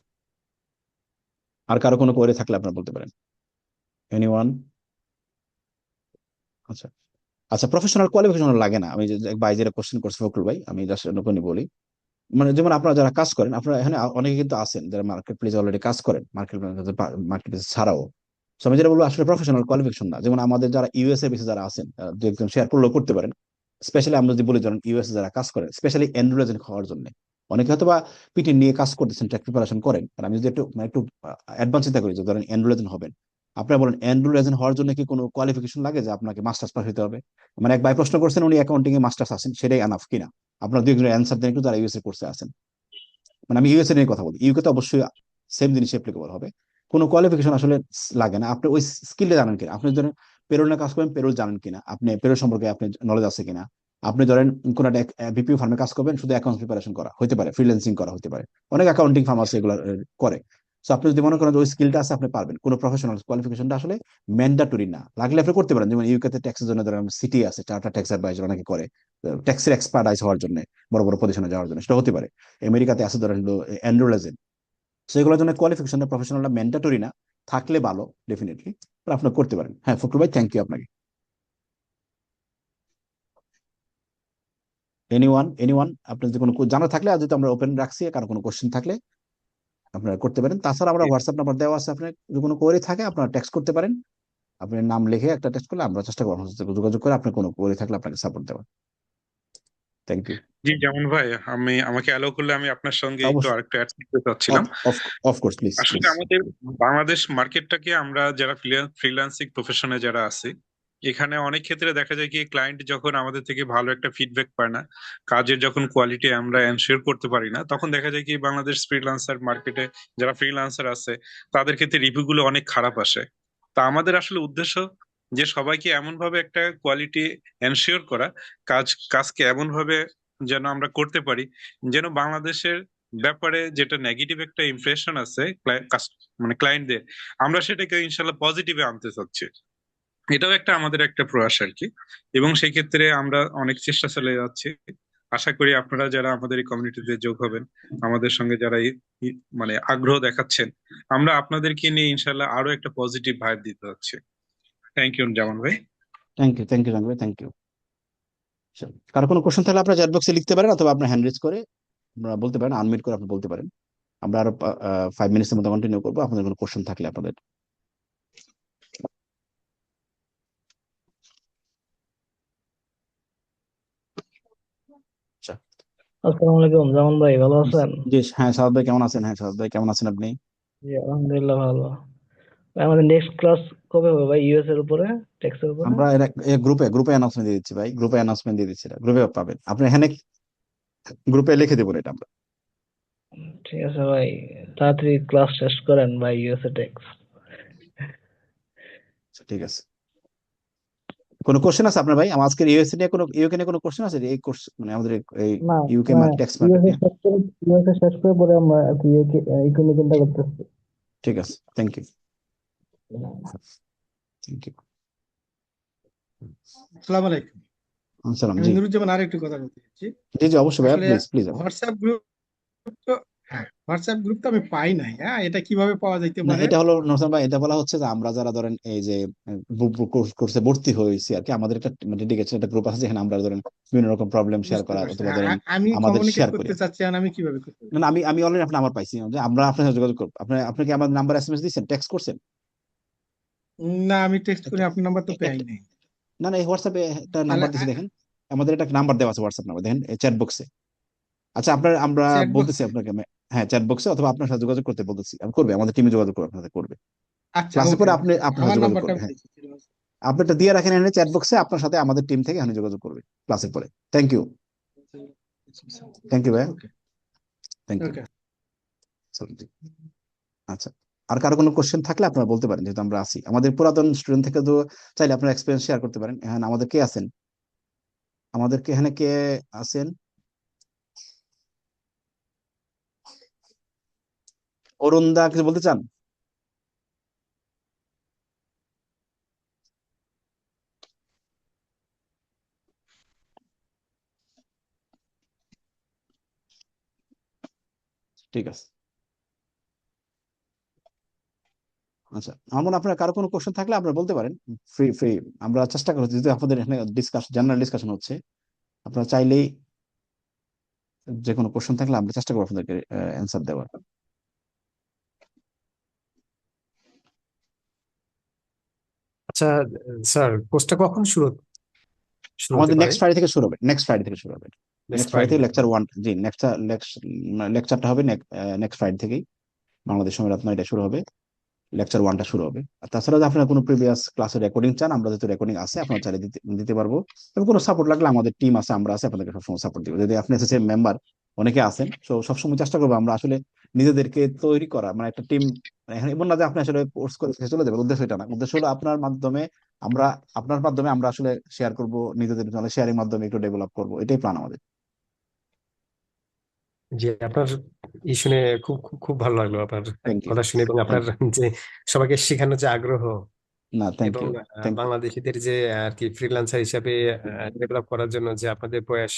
Speaker 1: আর কারো কোনো কোয়েরি থাকলে আপনারা বলতে পারেন। এনিওয়ান? আচ্ছা আচ্ছা, প্রফেশনাল কোয়ালিফিকেশন লাগে না। আমি যে ভাই যেটা কোশ্চেন করছে ফখরুল ভাই, আমি জাস্ট নতুনই বলি, মানে যেমন আপনারা যারা কাজ করেন, আপনারা এখানে অনেকে কিন্তু আছেন যারা মার্কেট প্লেসে অলরেডি কাজ করেন, মার্কেট প্লেস ছাড়াও। So আমি যেটা বলবো আসলে প্রফেশনাল কোয়ালিফিকেশন না। যেমন আমাদের যারা ইউএসএ বেসে যারা আছেন, দু একজন শেয়ার করলেও করতে পারেন। স্পেশালি আমরা যদি বলি, ধরেন ইউএসএ যারা কাজ করেন, স্পেশালি এন্ড্রয়েড এজেন্ট হওয়ার জন্য, অনেকে হয়তো বা পিটি নিয়ে কাজ করতেছেন, ট্যাক্স প্রিপারেশন করেন। আর আমি যদি একটু অ্যাডভান্স চিন্তা করি যে ধরেন এন্ড্রয়েড এজেন্ট হবেন, আপনারা বলেন এন্ড্রয়েড এজেন্ট হওয়ার জন্য কি কোনো কোয়ালিফিকেশন লাগে যে আপনাকে মাস্টার্স পাস হতে হবে? মানে এক ভাই প্রশ্ন করছেন, উনি অ্যাকাউন্টিং এ মাস্টার্স আছেন, সেটাই আনাফ কিনা? আপনার দুই একজন অ্যান্সার দেন একটু, যারা ইউএসএ কোর্সে আছেন। মানে আমি ইউএসএ নিয়ে কথা বলি, ইউকে তো অবশ্যই সেম জিনিস অ্যাপ্লিকেবল হবে। কোনো কোয়ালিফিকেশন আসলে লাগে না। আপনি ওই স্কিলটা জানেন কিনা, আপনি ধরেন পেরোল কাজ করেন, পেরোল জানেন কিনা, আপনি পেরোল সম্পর্কে আপনি নলেজ আছে কিনা, আপনি ধরেন কোন একটা বিপিও ফার্মে কাজ করবেন, শুধু অ্যাকাউন্ট প্রিপারেশন করা হতে পারে, ফ্রিল্যান্সিং করা হতে পারে, অনেক অ্যাকাউন্টিং ফার্ম আছে এগুলো করে। সো আপনি যদি মনে করেন যে ওই স্কিলটা আছে, আপনি পারবেন। কোনো প্রফেশনাল কোয়ালিফিকেশনটা আসলে ম্যান্ডাটরি না, লাগলে আপনি করতে পারেন। যেমন ইউকেতে ট্যাক্সের জন্য ধরেন সিটি আছে, চার্টার ট্যাক্স অ্যাডভাইজার অনেকে করে, ট্যাক্সের এক্সপার্টাইজ হওয়ার জন্য, বড় বড় পজিশনে যাওয়ার জন্য, সেটা হতে পারে। আমেরিকাতে আছে ধরেন এন্ড্রোলেজেন। সো এগুলোর জন্য কোয়ালিফিকেশন প্রফেশনালটা ম্যান্ডাটরি না, থাকলে ভালো ডেফিনেটলি, আপনি করতে পারেন। হ্যাঁ ফখরুল ভাই, থ্যাংক ইউ আপনাকে। এনিওয়ান আপনার যদি কোনো জানা থাকলে, আর যদি আমরা ওপেন রাখছি, কারো কোনো কোশ্চেন থাকলে আপনারা করতে পারেন। তাছাড়া আমরা হোয়াটসঅ্যাপ নাম্বার দেওয়া আছে, আপনার যদি কোনো কোয়েরি থাকে আপনারা টেক্সট করতে পারেন। আপনার নাম লিখে একটা টেক্সট করলে আমরা চেষ্টা করবো আপনার সাথে যোগাযোগ করে আপনার কোনো কোয়েরি থাকলে আপনাকে সাপোর্ট দেওয়ার। Thank you.
Speaker 4: জি যেমন ভাই, আমাকে অ্যালাউ করলে আমি আপনার সঙ্গে একটু
Speaker 1: অবশ্যই,
Speaker 4: আরেকটু অ্যাড করতে চাচ্ছিলাম।
Speaker 1: অফকোর্স, প্লিজ
Speaker 4: আসলে
Speaker 1: প্লিজ।
Speaker 4: আমাদের বাংলাদেশ মার্কেটটাকে আমরা যারা ফ্রিল্যান্সিং প্রফেশনে যারা আছি, এখানে অনেক ক্ষেত্রে দেখা যায় কি ক্লায়েন্ট যখন আমাদের থেকে ভালো একটা ফিডব্যাক পায় না, কাজের যখন কোয়ালিটি আমরা এনশিওর করতে পারি না, তখন দেখা যায় কি বাংলাদেশ ফ্রিল্যান্সার মার্কেটে যারা ফ্রিল্যান্সার আছে তাদের ক্ষেত্রে রিভিউ গুলো অনেক খারাপ আসে। তা আমাদের আসলে উদ্দেশ্য যে সবাইকে এমন ভাবে একটা কোয়ালিটি এনশিওর করা, কাজকে এমন ভাবে যেন আমরা করতে পারি যেন বাংলাদেশের ব্যাপারে যেটা নেগেটিভ একটা ইমপ্রেশন আছে মানে ক্লায়েন্টদের, আমরা সেটাকে ইনশাল্লাহ পজিটিভে আনতে চাচ্ছি। এটাও একটা আমাদের একটা প্রয়াস আর কি। এবং সেই ক্ষেত্রে আমরা অনেক চেষ্টা চালিয়ে যাচ্ছি। আশা করি আপনারা যারা আমাদের এই কমিউনিটিতে যোগ হবেন, আমাদের সঙ্গে যারা মানে আগ্রহ দেখাচ্ছেন, আমরা আপনাদেরকে নিয়ে ইনশাল্লাহ আরো একটা পজিটিভ ভাইব দিতে যাচ্ছি। থ্যাংক ইউ জামান ভাই।
Speaker 1: Thank you, thank you Jahangir ভাই, থ্যাংক ইউ। কারো কোনো কোশ্চেন থাকলে আপনার চ্যাট বক্সে লিখতে পারেন, অথবা আপনার হ্যান্ড রেজ করে আপনারা বলতে পারেন, আনমিউট করে আপনি বলতে পারেন। আমরা আরো 5 মিনিটের মতো কন্টিনিউ করবো, আপনাদের কোনো কোশ্চেন থাকলে আপনাদের। আচ্ছা,
Speaker 10: আসসালামু আলাইকুম জামান ভাই, ভালো আছেন?
Speaker 1: জি হ্যাঁ, সাহাদ ভাই কেমন আছেন? হ্যাঁ সাহাদ ভাই, কেমন আছেন আপনি?
Speaker 10: জি আলহামদুলিল্লাহ ভালো। ভাই, আমাদের নেক্সট ক্লাস কবে হবে ভাই, ইউএস এর উপরে, ট্যাক্সের উপরে?
Speaker 1: আমরা গ্রুপে অ্যানাউন্সমেন্ট দিয়ে দিচ্ছি ভাই, গ্রুপে অ্যানাউন্সমেন্ট দিয়ে দিচ্ছি, গ্রুপে পাবেন আপনি, এখানে গ্রুপে লিখে দেবো এটা আমরা।
Speaker 10: ঠিক আছে ভাই, তাড়াতাড়ি ক্লাস শেষ করেন ভাই, ইউএস এ ট্যাক্স।
Speaker 1: আচ্ছা, ঠিক আছে। কোনো কোশ্চেন আছে আপনার ভাই? আমার আজকের ইউএসএ নিয়ে ইউকে নিয়ে কোনো কোশ্চেন আছে? এই কোর্স মানে আমাদের এই
Speaker 10: না,
Speaker 1: ইউকে ট্যাক্স মার্কেট
Speaker 10: ইউএস এ
Speaker 1: নিয়ে।
Speaker 10: শেষ করে, ইউএস এ শেষ করে পরে আমরা আর কি ইকোনমি চিন্তা করতেছি।
Speaker 1: ঠিক আছে, থ্যাংক ইউ, থ্যাংক ইউ।
Speaker 5: আসসালামু আলাইকুম।
Speaker 1: সালাম।
Speaker 5: আমি
Speaker 1: জি
Speaker 5: নুরুজ্জামান আর একটু কথা বলতে চাচ্ছি।
Speaker 1: জি জি অবশ্যই ভাইয়া,
Speaker 5: আসলে
Speaker 1: প্লিজ প্লিজ।
Speaker 5: হোয়াটসঅ্যাপ গ্রুপ তো, হ্যাঁ হোয়াটসঅ্যাপ গ্রুপ তো আমি পাই নাই। হ্যাঁ, এটা কিভাবে পাওয়া যাইতে
Speaker 1: না
Speaker 5: পারে?
Speaker 1: এটা হলো নরসান ভাই, এটা বলা হচ্ছে যে আমরা যারা ধরেন এই যে কোর্সে ভর্তি হয়েছি আর কি, আমাদের একটা ডেডিকেটেড একটা গ্রুপ আছে যেখানে আমরা ধরেন বিভিন্ন রকম প্রবলেম শেয়ার
Speaker 5: বুঝতে
Speaker 1: করা
Speaker 5: পারছি।
Speaker 1: অথবা ধরেন
Speaker 5: আমি
Speaker 1: আমাদের
Speaker 5: কমিউনিকেট
Speaker 1: শেয়ার করি।
Speaker 5: করতে চাচ্ছি, আর আমি কিভাবে করতে
Speaker 1: না
Speaker 5: পারি?
Speaker 1: না, আমি অলরেডি আপনার নাম্বার পাইছি, যে আমরা আপনার সাথে যোগাযোগ করবো। আপনি কি আমার নাম্বার এসএমএস দিয়েছেন, টেক্সট করছেন?
Speaker 5: না, আমি টেক্সট করে
Speaker 1: একটা
Speaker 5: আপনার নাম্বার তো পাই
Speaker 1: একটা
Speaker 5: নাই।
Speaker 1: না না, এই হোয়াটসঅ্যাপে একটা
Speaker 5: তাহলে
Speaker 1: নাম্বার দিয়েছি দেখেন, আমাদের একটা নাম্বার দেওয়া আছে হোয়াটসঅ্যাপ নাম্বার, দেখেন চ্যাট বক্সে। আচ্ছা আপনার আমরা
Speaker 5: চ্যাট
Speaker 1: বলতেছি
Speaker 5: বক্সে?
Speaker 1: আপনাকে হ্যাঁ চ্যাট বক্সে, অথবা আপনার সাথে যোগাযোগ করতে বলতেছি, আমি করবে আমাদের টিমে যোগাযোগ করবে, আপনার সাথে করবে
Speaker 5: আচ্ছা,
Speaker 1: ক্লাসে
Speaker 5: ওকে
Speaker 1: পরে
Speaker 5: ওকে
Speaker 1: আপনি
Speaker 5: ওকে,
Speaker 1: আপনার সাথে
Speaker 5: আমার
Speaker 1: যোগাযোগ
Speaker 5: নাম্বারটা
Speaker 1: করবে।
Speaker 5: আমি
Speaker 1: হ্যাঁ
Speaker 5: দেখেছি।
Speaker 1: আপনি একটা দিয়ে রাখেন এখানে চ্যাট বক্সে, আপনার সাথে আমাদের টিম থেকে এখানে যোগাযোগ করবে ক্লাসের পরে। থ্যাংক ইউ, থ্যাংক ইউ ভাইয়া,
Speaker 5: ওকে
Speaker 1: থ্যাংক ইউ।
Speaker 5: ওকে।
Speaker 1: আচ্ছা, আর কারো কোনো কোশ্চেন থাকলে আপনারা বলতে পারেন, যেহেতু আমরা আছি। আমাদের পুরাতন স্টুডেন্ট থেকে তো চাইলে আপনার এক্সপিরিয়েন্স শেয়ার করতে পারেন। এখানে আমাদের কে আছেন, আমাদেরকে এখানে কে আছেন? অরুণ দা কিছু বলতে চান? ঠিক আছে, আচ্ছা আমার মনে হয় আপনার কারো কোনো কোশ্চেন থাকলে আপনারা বলতে পারেন। ফ্রি ফ্রি, আমরা চেষ্টা করছি, যেহেতু আপনাদের এখানে ডিসকাশন, জেনারেল ডিসকাশন হচ্ছে, আপনারা চাইলেই যে কোনো কোশ্চেন থাকলে আমরা চেষ্টা করবো আপনাদেরকে অ্যান্সার দেওয়ার।
Speaker 9: আচ্ছা স্যার, কোর্সটা কখন শুরু শুরু হতে
Speaker 1: আমাদের
Speaker 9: পারে?
Speaker 1: নেক্সট ফ্রাইডে থেকে শুরু হবে, নেক্সট ফ্রাইডে থেকে শুরু হবে।
Speaker 9: নেক্সট
Speaker 1: নেক্সট ফ্রাইডে
Speaker 9: ফ্রাইডে
Speaker 1: থেকে
Speaker 9: থেকে?
Speaker 1: লেকচার ওয়ান, জি নেক্সট লেকচারটা হবে নেক্সট ফ্রাইডে থেকেই, বাংলাদেশ সময় রাত 9টায় শুরু হবে, লেকচার ওয়ানটা শুরু হবে। আর তাছাড়া যদি আপনারা কোনো প্রিভিয়াস ক্লাসের রেকর্ডিং চান, আমরা যেহেতু রেকর্ডিং আছে, আপনারা চাইলে দিতে দিতে পারবো। এবং কোনো সাপোর্ট লাগলে আমাদের টিম আছে, আমরা আছি, আপনাদেরকে সবসময় সাপোর্ট দিব। যদি আপনি এসএসসি মেম্বার অনেকে আছেন, তো সবসময় চেষ্টা করবো আমরা আসলে নিজেদেরকে তৈরি করা, মানে একটা টিম। এখানে এমন না যে আপনি আসলে কোর্স করে শেষে চলে যাবেন, উদ্দেশ্য এটা না। উদ্দেশ্য হলো আমরা আপনার মাধ্যমে আমরা আসলে শেয়ার করব, নিজেদের শেয়ারের মাধ্যমে একটু ডেভেলপ করবো, এটাই প্ল্যান আমাদের।
Speaker 9: জি, আপনার শুনে খুব খুব খুব ভালো লাগলো আপনার
Speaker 1: থ্যাংক ইউ,
Speaker 9: কথা শুনে, এবং আপনার
Speaker 1: থ্যাংক
Speaker 9: যে সবাইকে শেখানোর যে আগ্রহ,
Speaker 1: না থ্যাংক
Speaker 9: এবং
Speaker 1: ইউ, থ্যাংক ইউ।
Speaker 9: বাংলাদেশিদের যে আর কি ফ্রিল্যান্সার হিসাবে ডেভেলপ করার জন্য যে আপনাদের প্রয়াস,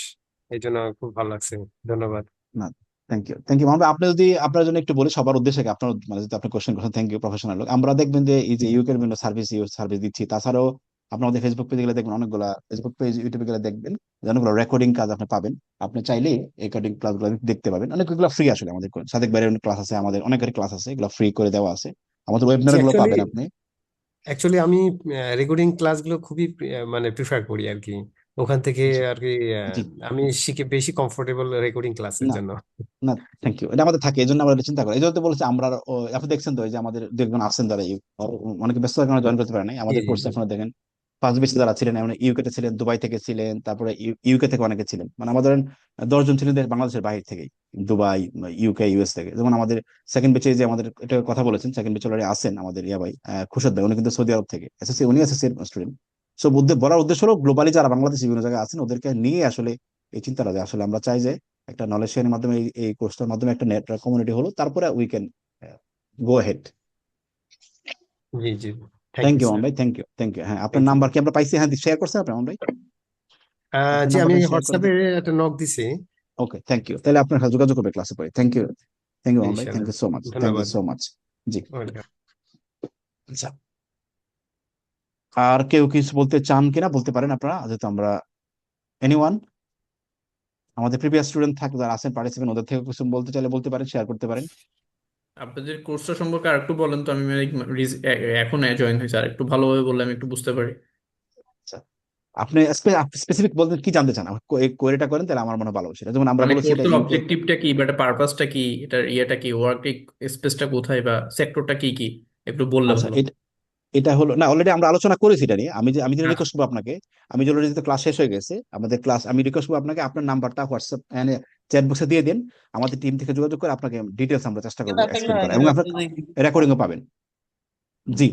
Speaker 9: এই জন্য খুব ভালো লাগছে। ধন্যবাদ।
Speaker 1: না thank you, thank you. Mohammad, আপনি যদি আপনার জন্য একটু বলি সবার উদ্দেশ্যে, আপনার মানে যদি আপনি কোশ্চেন করেন, থ্যাংক ইউ, প্রফেশনাল লোক। আমরা দেখবেন যে এই যে ইউকের বিভিন্ন সার্ভিস দিচ্ছি, তাছাড়াও আপনি আমাদের ফেসবুক পেজে গেলে দেখবেন অনেকগুলা, ফেসবুক পেজ ইউটিউবে গেলে দেখবেন যে অনেকগুলো রেকর্ডিং কাজ আপনি পাবেন। আপনি চাইলেই রেকর্ডিং ক্লাসগুলো দেখতে পাবেন, অনেকগুলো ফ্রি আসলে। আমাদের সাদেক বাইরের ক্লাস আছে, আমাদের অনেকের ক্লাস আছে, এগুলো ফ্রি করে দেওয়া আছে। আমাদের
Speaker 9: জি,
Speaker 1: ওয়েবিনার গুলো পাবেন আপনি।
Speaker 9: অ্যাকচুয়ালি আমি রেকর্ডিং ক্লাসগুলো খুবই মানে প্রিফার করি আর কি। ওখান থেকে
Speaker 1: জি
Speaker 9: আর কি
Speaker 1: জি।
Speaker 9: আমি শিখে বেশি কমফোর্টেবল রেকর্ডিং ক্লাসের
Speaker 1: না
Speaker 9: জন্য।
Speaker 1: না, থ্যাংক ইউ, এটা আমাদের থাকে, এই জন্য আমরা এটা চিন্তা করি। এই জন্য তো বলছি আমরা আপনি দেখছেন তো, এই যে আমাদের দু একজন আসছেন যারা অনেকে ব্যস্ত কারণে জয়েন করতে পারে নাই
Speaker 9: জি
Speaker 1: আমাদের
Speaker 9: জি
Speaker 1: কোর্সে।
Speaker 9: জি।
Speaker 1: আপনারা দেখেন ফার্স্ট বেঁচে যারা ছিলেন, মানে ইউকে তে ছিলেন, দুবাই থেকে ছিলেন, তারপরে ইউকে থেকে অনেকে ছিলেন। মানে আমাদের 10 জন ছিলেন বাংলাদেশের বাইরে থেকেই, দুবাই, ইউকে, ইউএস থেকে। যেমন আমাদের সেকেন্ড বেচে যে আমাদের এটা কথা বলেছেন, সেকেন্ড বেচে অলরেডি আছেন আমাদের ইয়া ভাই, খুশাদ ভাই, উনি কিন্তু সৌদি আরব থেকে এসএসসি, উনি এসএসসি স্টুডেন্ট। সো বলার উদ্দেশ্য হলো গ্লোবালি যারা বাংলাদেশে বিভিন্ন জায়গায় আছেন, ওদেরকে নিয়ে আসলে এই চিন্তাটা, যে আসলে আমরা চাই যে একটা নলেজ শেয়ারের মাধ্যমে এই কোর্সটার মাধ্যমে একটা নেটওয়ার্ক কমিউনিটি হলো, তারপরে উই ক্যান গো হেড।
Speaker 9: জি জি। Thank
Speaker 1: thank
Speaker 9: you
Speaker 1: you
Speaker 9: sir.
Speaker 1: Mamun ভাই, থ্যাংক ইউ, থ্যাংক ইউ। হ্যাঁ আপনার
Speaker 9: থ্যাংক ইউ।
Speaker 1: নাম্বার কি আমরা পাইছি? হ্যাঁ শেয়ার করছেন আপনি মামুন ভাই? আপনার
Speaker 9: জি, আমি
Speaker 1: নাম্বারটা শেয়ার করে
Speaker 9: হোয়াটসঅ্যাপে
Speaker 1: দিন।
Speaker 9: একটা নক দিছি।
Speaker 1: Okay, thank you. তাহলে আপনার সাথে যোগাযোগ করবে ক্লাসে পরে। Thank you, thank you Mamun ভাই, থ্যাংক
Speaker 9: ইনশাআল্লাহ।
Speaker 1: You so much, thank you
Speaker 9: ধন্যবাদ।
Speaker 1: So much. জি
Speaker 9: ওয়েলকাম।
Speaker 1: আচ্ছা, আর কেউ কিছু বলতে চান কিনা বলতে পারেন আপনারা, যেহেতু আমরা এনিওয়ান আমাদের প্রিভিয়াস স্টুডেন্ট থাকে যারা আছেন পার্টিসিপেন্ট, ওদের থেকে কিছু বলতে চাইলে বলতে পারেন, শেয়ার করতে পারেন।
Speaker 11: আপনাদের কোর্সটা সম্পর্কে আরেকটু বলেন তো, আমি মানে এখন জয়েন হয়েছে, আর একটু ভালোভাবে বললে আমি একটু বুঝতে পারি।
Speaker 1: আচ্ছা, আপনি স্পেসিফিক বলতে কি জানতে চান, এই কোয়েরিটা করেন, তাহলে আমার মনে হয় ভালো সেটা। যেমন আমরা
Speaker 11: মানে
Speaker 1: বলেছি এটা
Speaker 11: কোর্সের
Speaker 1: ইউকে।
Speaker 11: অবজেক্টিভটা কি, বা পারপাসটা কি, এটার ইয়েটা কি, ওয়ার্কিং স্পেসটা কোথায়, বা সেক্টরটা কি কি, একটু বললে
Speaker 1: আচ্ছা
Speaker 11: ভালো।
Speaker 1: এটা হলো না, অলরেডি আমরা আলোচনা করেছি এটা নিয়ে। আমি যেটা
Speaker 11: আচ্ছা
Speaker 1: রিকোয়েস্ট করবো আপনাকে, আমি যে অলরেডি ক্লাস শেষ হয়ে গেছে আমাদের ক্লাস, আমি রিকোয়েস্ট করবো আপনাকে আপনার নাম্বারটা হোয়াটসঅ্যাপ চ্যাট বক্সে দিয়ে দিন। আমাদের টিম থেকে যোগাযোগ করে আপনাকে ডিটেলস আমরা চেষ্টা করবো এক্সপ্লেন করা, এবং আপনার রেকর্ডিংও পাবেন। জি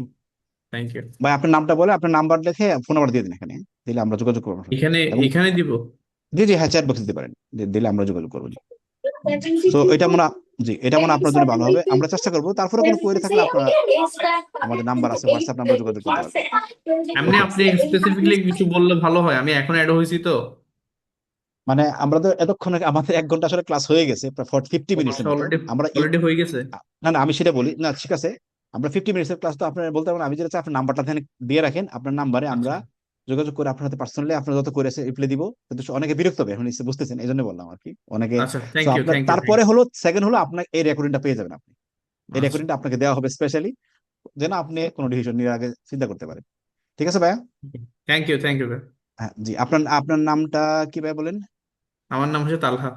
Speaker 11: থ্যাংক ইউ।
Speaker 1: ভাই, আপনার নামটা বলে আপনার নাম্বার লিখে ফোন নাম্বার দিয়ে দিন এখানে, দিলে আমরা যোগাযোগ করবো আপনার সাথে।
Speaker 11: এখানে
Speaker 1: এবং
Speaker 11: এখানে দিব।
Speaker 1: জি জি হ্যাঁ, চ্যাট বক্সে দিতে পারেন, দিলে আমরা যোগাযোগ করবো। জি, তো এটা মনে হয় জি, এটা মনে হয় আপনার জন্য ভালো হবে, আমরা চেষ্টা করবো। তারপরে কোনো কোয়েরি থাকলে আপনারা, আমাদের নাম্বার আছে, হোয়াটসঅ্যাপ নাম্বার যোগাযোগ করতে পারেন।
Speaker 11: এমনি আপনি স্পেসিফিকলি কিছু বললে ভালো হয়, আমি এখন অ্যাড হয়েছি তো।
Speaker 1: মানে আমরা তো এতক্ষণ আমাদের 1 ঘন্টা আসলে ক্লাস হয়ে গেছে, প্রায় 50 মিনিটস এর মতো।
Speaker 11: অলরেডি
Speaker 1: আমরা
Speaker 11: অলরেডি হয়ে গেছে।
Speaker 1: না না, আমি সেটা বলি না, ঠিক আছে, আমরা 50 মিনিটস এর ক্লাস তো আপনার বলতে পারবেন। আমি যেটা চাই, আপনার নাম্বারটা দিয়ে রাখেন, আপনার নাম্বারে আমরা
Speaker 11: আচ্ছা
Speaker 1: যোগাযোগ করে আপনার সাথে পার্সোনালি আপনার যত করে রিপ্লাই দিব। কিন্তু অনেকে বিরক্ত হবে এখন, নিশ্চয়ই বুঝতেছেন, এই জন্য বললাম আর কি, অনেকে।
Speaker 11: আচ্ছা,
Speaker 1: তো
Speaker 11: থ্যাংক ইউ
Speaker 1: আপনার
Speaker 11: থ্যাংক ইউ থ্যাংক
Speaker 1: তারপরে হলো সেকেন্ড হলো আপনার এই রেকর্ডিংটা পেয়ে যাবেন আপনি। এই
Speaker 11: আচ্ছা
Speaker 1: রেকর্ডিংটা আপনাকে দেওয়া হবে স্পেশালি, যেন আপনি কোনো ডিসিশন নেওয়ার আগে চিন্তা করতে পারেন। ঠিক আছে ভাইয়া?
Speaker 11: থ্যাংক ইউ ভাই।
Speaker 1: হ্যাঁ জি, আপনার আপনার নামটা কি ভাই বলেন?
Speaker 11: আমার নাম হচ্ছে তালহা।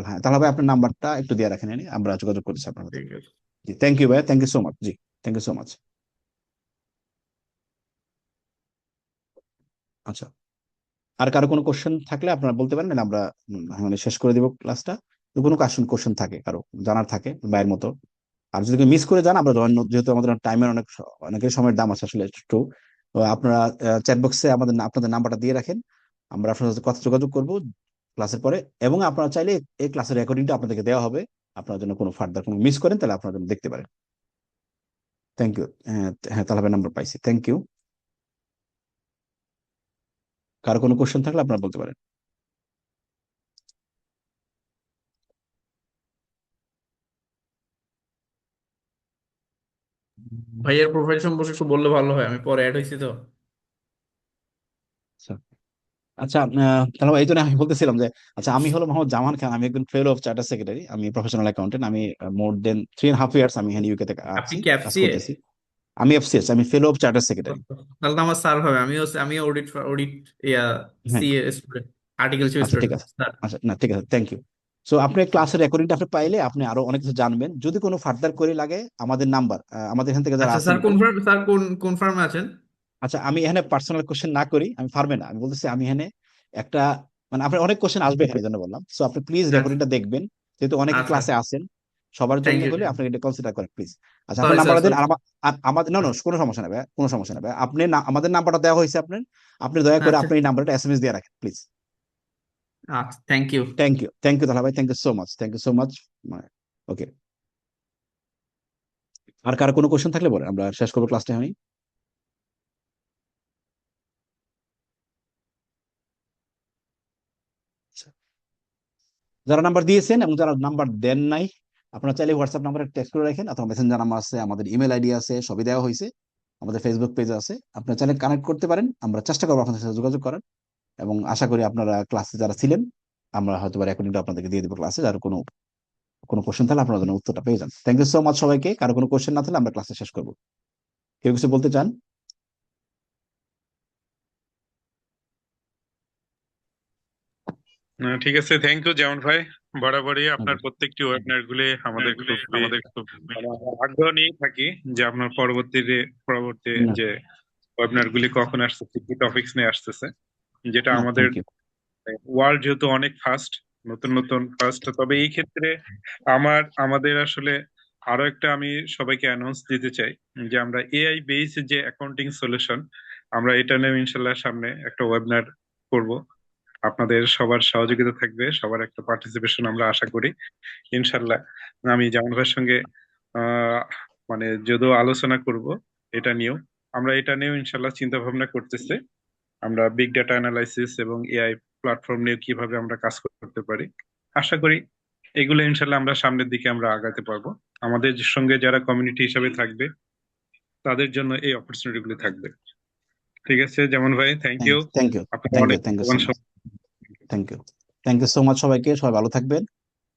Speaker 1: হ্যাঁ, তাহলে ভাই আপনার নাম্বারটা একটু দিয়ে রাখেন, আমরা যোগাযোগ করছি আপনার সাথে।
Speaker 11: ঠিক আছে।
Speaker 1: জি, থ্যাংক ইউ ভাইয়া, থ্যাংক ইউ সো মাচ। জি, থ্যাংক ইউ সো মাচ। আচ্ছা, আর কারো কোনো কোশ্চেন থাকলে আপনারা বলতে পারেন, নাহলে আমরা মানে শেষ করে দিব ক্লাসটা। তো কোনো কোশ্চেন থাকে কারো জানার থাকে ভাইয়ের মতো, আর যদি মিস করে যান, আমরা যেহেতু আমাদের টাইমের অনেকের সময়ের দাম আছে আসলে একটু, তো আপনারা চ্যাট বক্সে আপনাদের নাম্বারটা দিয়ে রাখেন, আমরা আপনার সাথে কথা যোগাযোগ করবো ক্লাসের পরে। এবং আপনারা চাইলে এই ক্লাসের রেকর্ডিংটা আপনাদেরকে দেওয়া হবে, আপনার জন্য কোনো ফার্দার কোনো মিস করেন তাহলে আপনার জন্য দেখতে পারেন। Thank you. হ্যাঁ হ্যাঁ, তাহলে নাম্বার পাইছি, থ্যাংক ইউ। কারো কোনো কোশ্চেন থাকলে আপনারা বলতে পারেন।
Speaker 11: ভাইয়ের প্রোফাইল সম্পর্কে একটু বললে ভালো হয়, আমি পরে অ্যাড হয়েছি তো।
Speaker 1: আচ্ছা আচ্ছা, তাহলে এই জন্য আমি বলতেছিলাম যে, আচ্ছা, আমি হলো মোহাম্মদ জামান খান, আমি একজন ফেলো অফ চার্টার সেক্রেটারি, আমি প্রফেশনাল অ্যাকাউন্টেন্ট, আমি মোর দেন 3.5 ইয়ার্স আমি এখানে ইউকে থেকে
Speaker 11: আপনি
Speaker 1: আছি,
Speaker 11: কি
Speaker 1: কাজ
Speaker 11: এফসিএ?
Speaker 1: করতেছি। আমি এফসিএস, আমি ফেলো অফ চার্টার সেক্রেটারি।
Speaker 11: তাহলে তো আমার স্যার হবে। আমি অডিট অডিট ইয়া
Speaker 1: হ্যাঁ,
Speaker 11: সিএ স্টুডেন্ট, আর্টিকেলশিপ
Speaker 1: আচ্ছা ঠিক
Speaker 11: স্টুডেন্ট
Speaker 1: আছে।
Speaker 11: স্যার।
Speaker 1: আচ্ছা না, ঠিক আছে, থ্যাংক ইউ। সো আপনি ক্লাসের রেকর্ডিংটা আপনি পাইলে আপনি আরো অনেক কিছু জানবেন। যদি কোনো ফার্দার কোয়েরি লাগে, আমাদের নাম্বার, আমাদের এখান থেকে যারা
Speaker 11: আচ্ছা
Speaker 1: আছেন
Speaker 11: স্যার,
Speaker 1: একটু।
Speaker 11: কোন ফার্মে আছেন?
Speaker 1: আচ্ছা, আমি এখানে পার্সোনাল কোশ্চেন না করি, আমি ফার্মে না, আমি বলতেছি আমি এখানে একটা, মানে আপনার অনেক কোশ্চেন আসবে এখানে, এই জন্য বললাম। সো আপনি প্লিজ
Speaker 11: আচ্ছা
Speaker 1: রেকর্ডিংটা দেখবেন, যেহেতু অনেকে
Speaker 11: আচ্ছা,
Speaker 1: ক্লাসে আসেন, সবার
Speaker 11: থ্যাংক
Speaker 1: জন্য
Speaker 11: ইউ।
Speaker 1: হলে আপনি এটা কনসিডার করেন প্লিজ। আচ্ছা, আপনার
Speaker 11: সরি স্যার,
Speaker 1: নাম্বারটা দিন,
Speaker 11: সরি।
Speaker 1: আর আমাদের, না না, কোনো সমস্যা নেই ভাই, কোনো সমস্যা নেই ভাই, আপনি আমাদের নাম্বারটা দেওয়া হয়েছে আপনার, আপনি দয়া করে
Speaker 11: আচ্ছা
Speaker 1: আপনি এই নাম্বারটা এসএমএস দিয়ে রাখেন প্লিজ।
Speaker 11: আচ্ছা, থ্যাংক ইউ।
Speaker 1: থ্যাংক ইউ তাহলে ভাই, thank you so much, thank you so much. Okay, আর কারো কোনো কোশ্চেন থাকলে বলেন, আমরা শেষ করবো ক্লাসটা আমি। যারা নাম্বার দিয়েছেন এবং যারা নাম্বার দেন নাই, আপনারা চাইলে হোয়াটসঅ্যাপ নাম্বারে টেক্সট করে রাখেন, অথবা মেসেঞ্জার নাম্বার আছে, আমাদের ইমেল আইডি আছে, সবই দেওয়া হয়েছে, আমাদের ফেসবুক পেজ আছে, আপনারা চাইলে কানেক্ট করতে পারেন। আমরা চেষ্টা করবো আপনাদের সাথে যোগাযোগ করার, এবং আশা করি আপনারা ক্লাসে যারা ছিলেন, আমরা হয়তো রেকর্ডিংটা আপনাদেরকে দিয়ে দেবো ক্লাসে। যার কোনো কোনো কোশ্চেন থাকলে আপনারা যেন উত্তরটা পেয়ে যান। থ্যাংক ইউ সো মাচ সবাইকে। কারো কোনো কোশ্চেন না থাকলে আমরা ক্লাসে শেষ করবো। কেউ কিছু বলতে চান?
Speaker 4: ঠিক আছে, থ্যাংক ইউ জামান ভাই। বরাবরই আপনার প্রত্যেকটি ওয়েবিনার গুলি আমাদের খুবই মানে আমরা আগ্রহ নিয়ে থাকি যে আপনার পরবর্তী
Speaker 1: না,
Speaker 4: যে ওয়েবিনার গুলি কখন আসতেছে, কি টপিকস নিয়ে আসতেছে, যেটা
Speaker 1: না,
Speaker 4: আমাদের
Speaker 1: থ্যাংক ইউ।
Speaker 4: ওয়ার্ল্ড যেহেতু অনেক ফাস্ট, নতুন নতুন ফাস্ট, তবে এই ক্ষেত্রে আমাদের আসলে আরো একটা আমি সবাইকে অ্যানাউন্স দিতে চাই যে আমরা এআই বেসড যে অ্যাকাউন্টিং সলিউশন, আমরা এটা নিয়ে ইনশাল্লাহ সামনে একটা ওয়েবিনার করব। আপনাদের সবার সহযোগিতা থাকবে, সবার একটা পার্টিসিপেশন আমরা আশা করি ইনশাল্লাহ। আমি জামান ভাইয়ের সঙ্গে আহ মানে যদিও আলোচনা করব এটা নিয়েও, আমরা এটা নিয়েও ইনশাল্লাহ চিন্তা ভাবনা করতেছি। আমরা বিগ ডাটা অ্যানালাইসিস এবং এআই প্ল্যাটফর্ম নিয়ে কিভাবে আমরা কাজ করতে পারি, আশা করি এগুলো ইনশাল্লাহ আমরা সামনের দিকে আমরা আগাতে পারবো। আমাদের সঙ্গে যারা কমিউনিটি হিসাবে থাকবে তাদের জন্য এই অপরচুনিটি গুলো থাকবে। ঠিক আছে যেমন ভাই, থ্যাংক ইউ।
Speaker 1: থ্যাংক ইউ,
Speaker 4: আপনার
Speaker 1: থ্যাংক ইউ,
Speaker 4: অনেক
Speaker 1: থ্যাংক ইউ সো
Speaker 4: মূল্যবান
Speaker 1: much. Thank you, thank you so much সবাইকে। সবাই ভালো থাকবেন।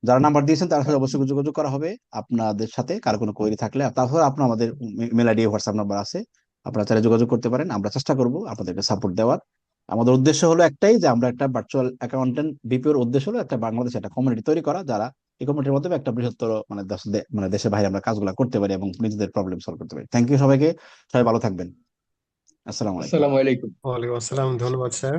Speaker 1: যারা নাম্বার দিয়েছেন তার সাথে অবশ্যই যোগাযোগ করা হবে আপনাদের সাথে, কারো কোনো কোয়েরি থাকলে। তারপর আপনার আমাদের ইমেল আইডি, হোয়াটসঅ্যাপ নাম্বার আছে, আপনারা চাইলে যোগাযোগ করতে পারেন। আমরা চেষ্টা করব আপনাদেরকে সাপোর্ট দেওয়ার। আমাদের উদ্দেশ্য হলো একটাই, যে আমরা একটা ভার্চুয়াল অ্যাকাউন্টেন্ট বিপিওর উদ্দেশ্য হলো একটা বাংলাদেশে একটা কমিউনিটি তৈরি করা, যারা এই কমিউনিটির মাধ্যমে একটা বৃহত্তর মানে মানে দেশের বাইরে আমরা কাজগুলো করতে পারি এবং নিজেদের প্রবলেম সলভ করতে পারি। থ্যাংক ইউ সবাইকে, সবাই ভালো থাকবেন। আসসালামু আলাইকুম।
Speaker 7: আসসালামু আলাইকুম।
Speaker 9: ওয়ালাইকুম আসসালাম, ধন্যবাদ স্যার।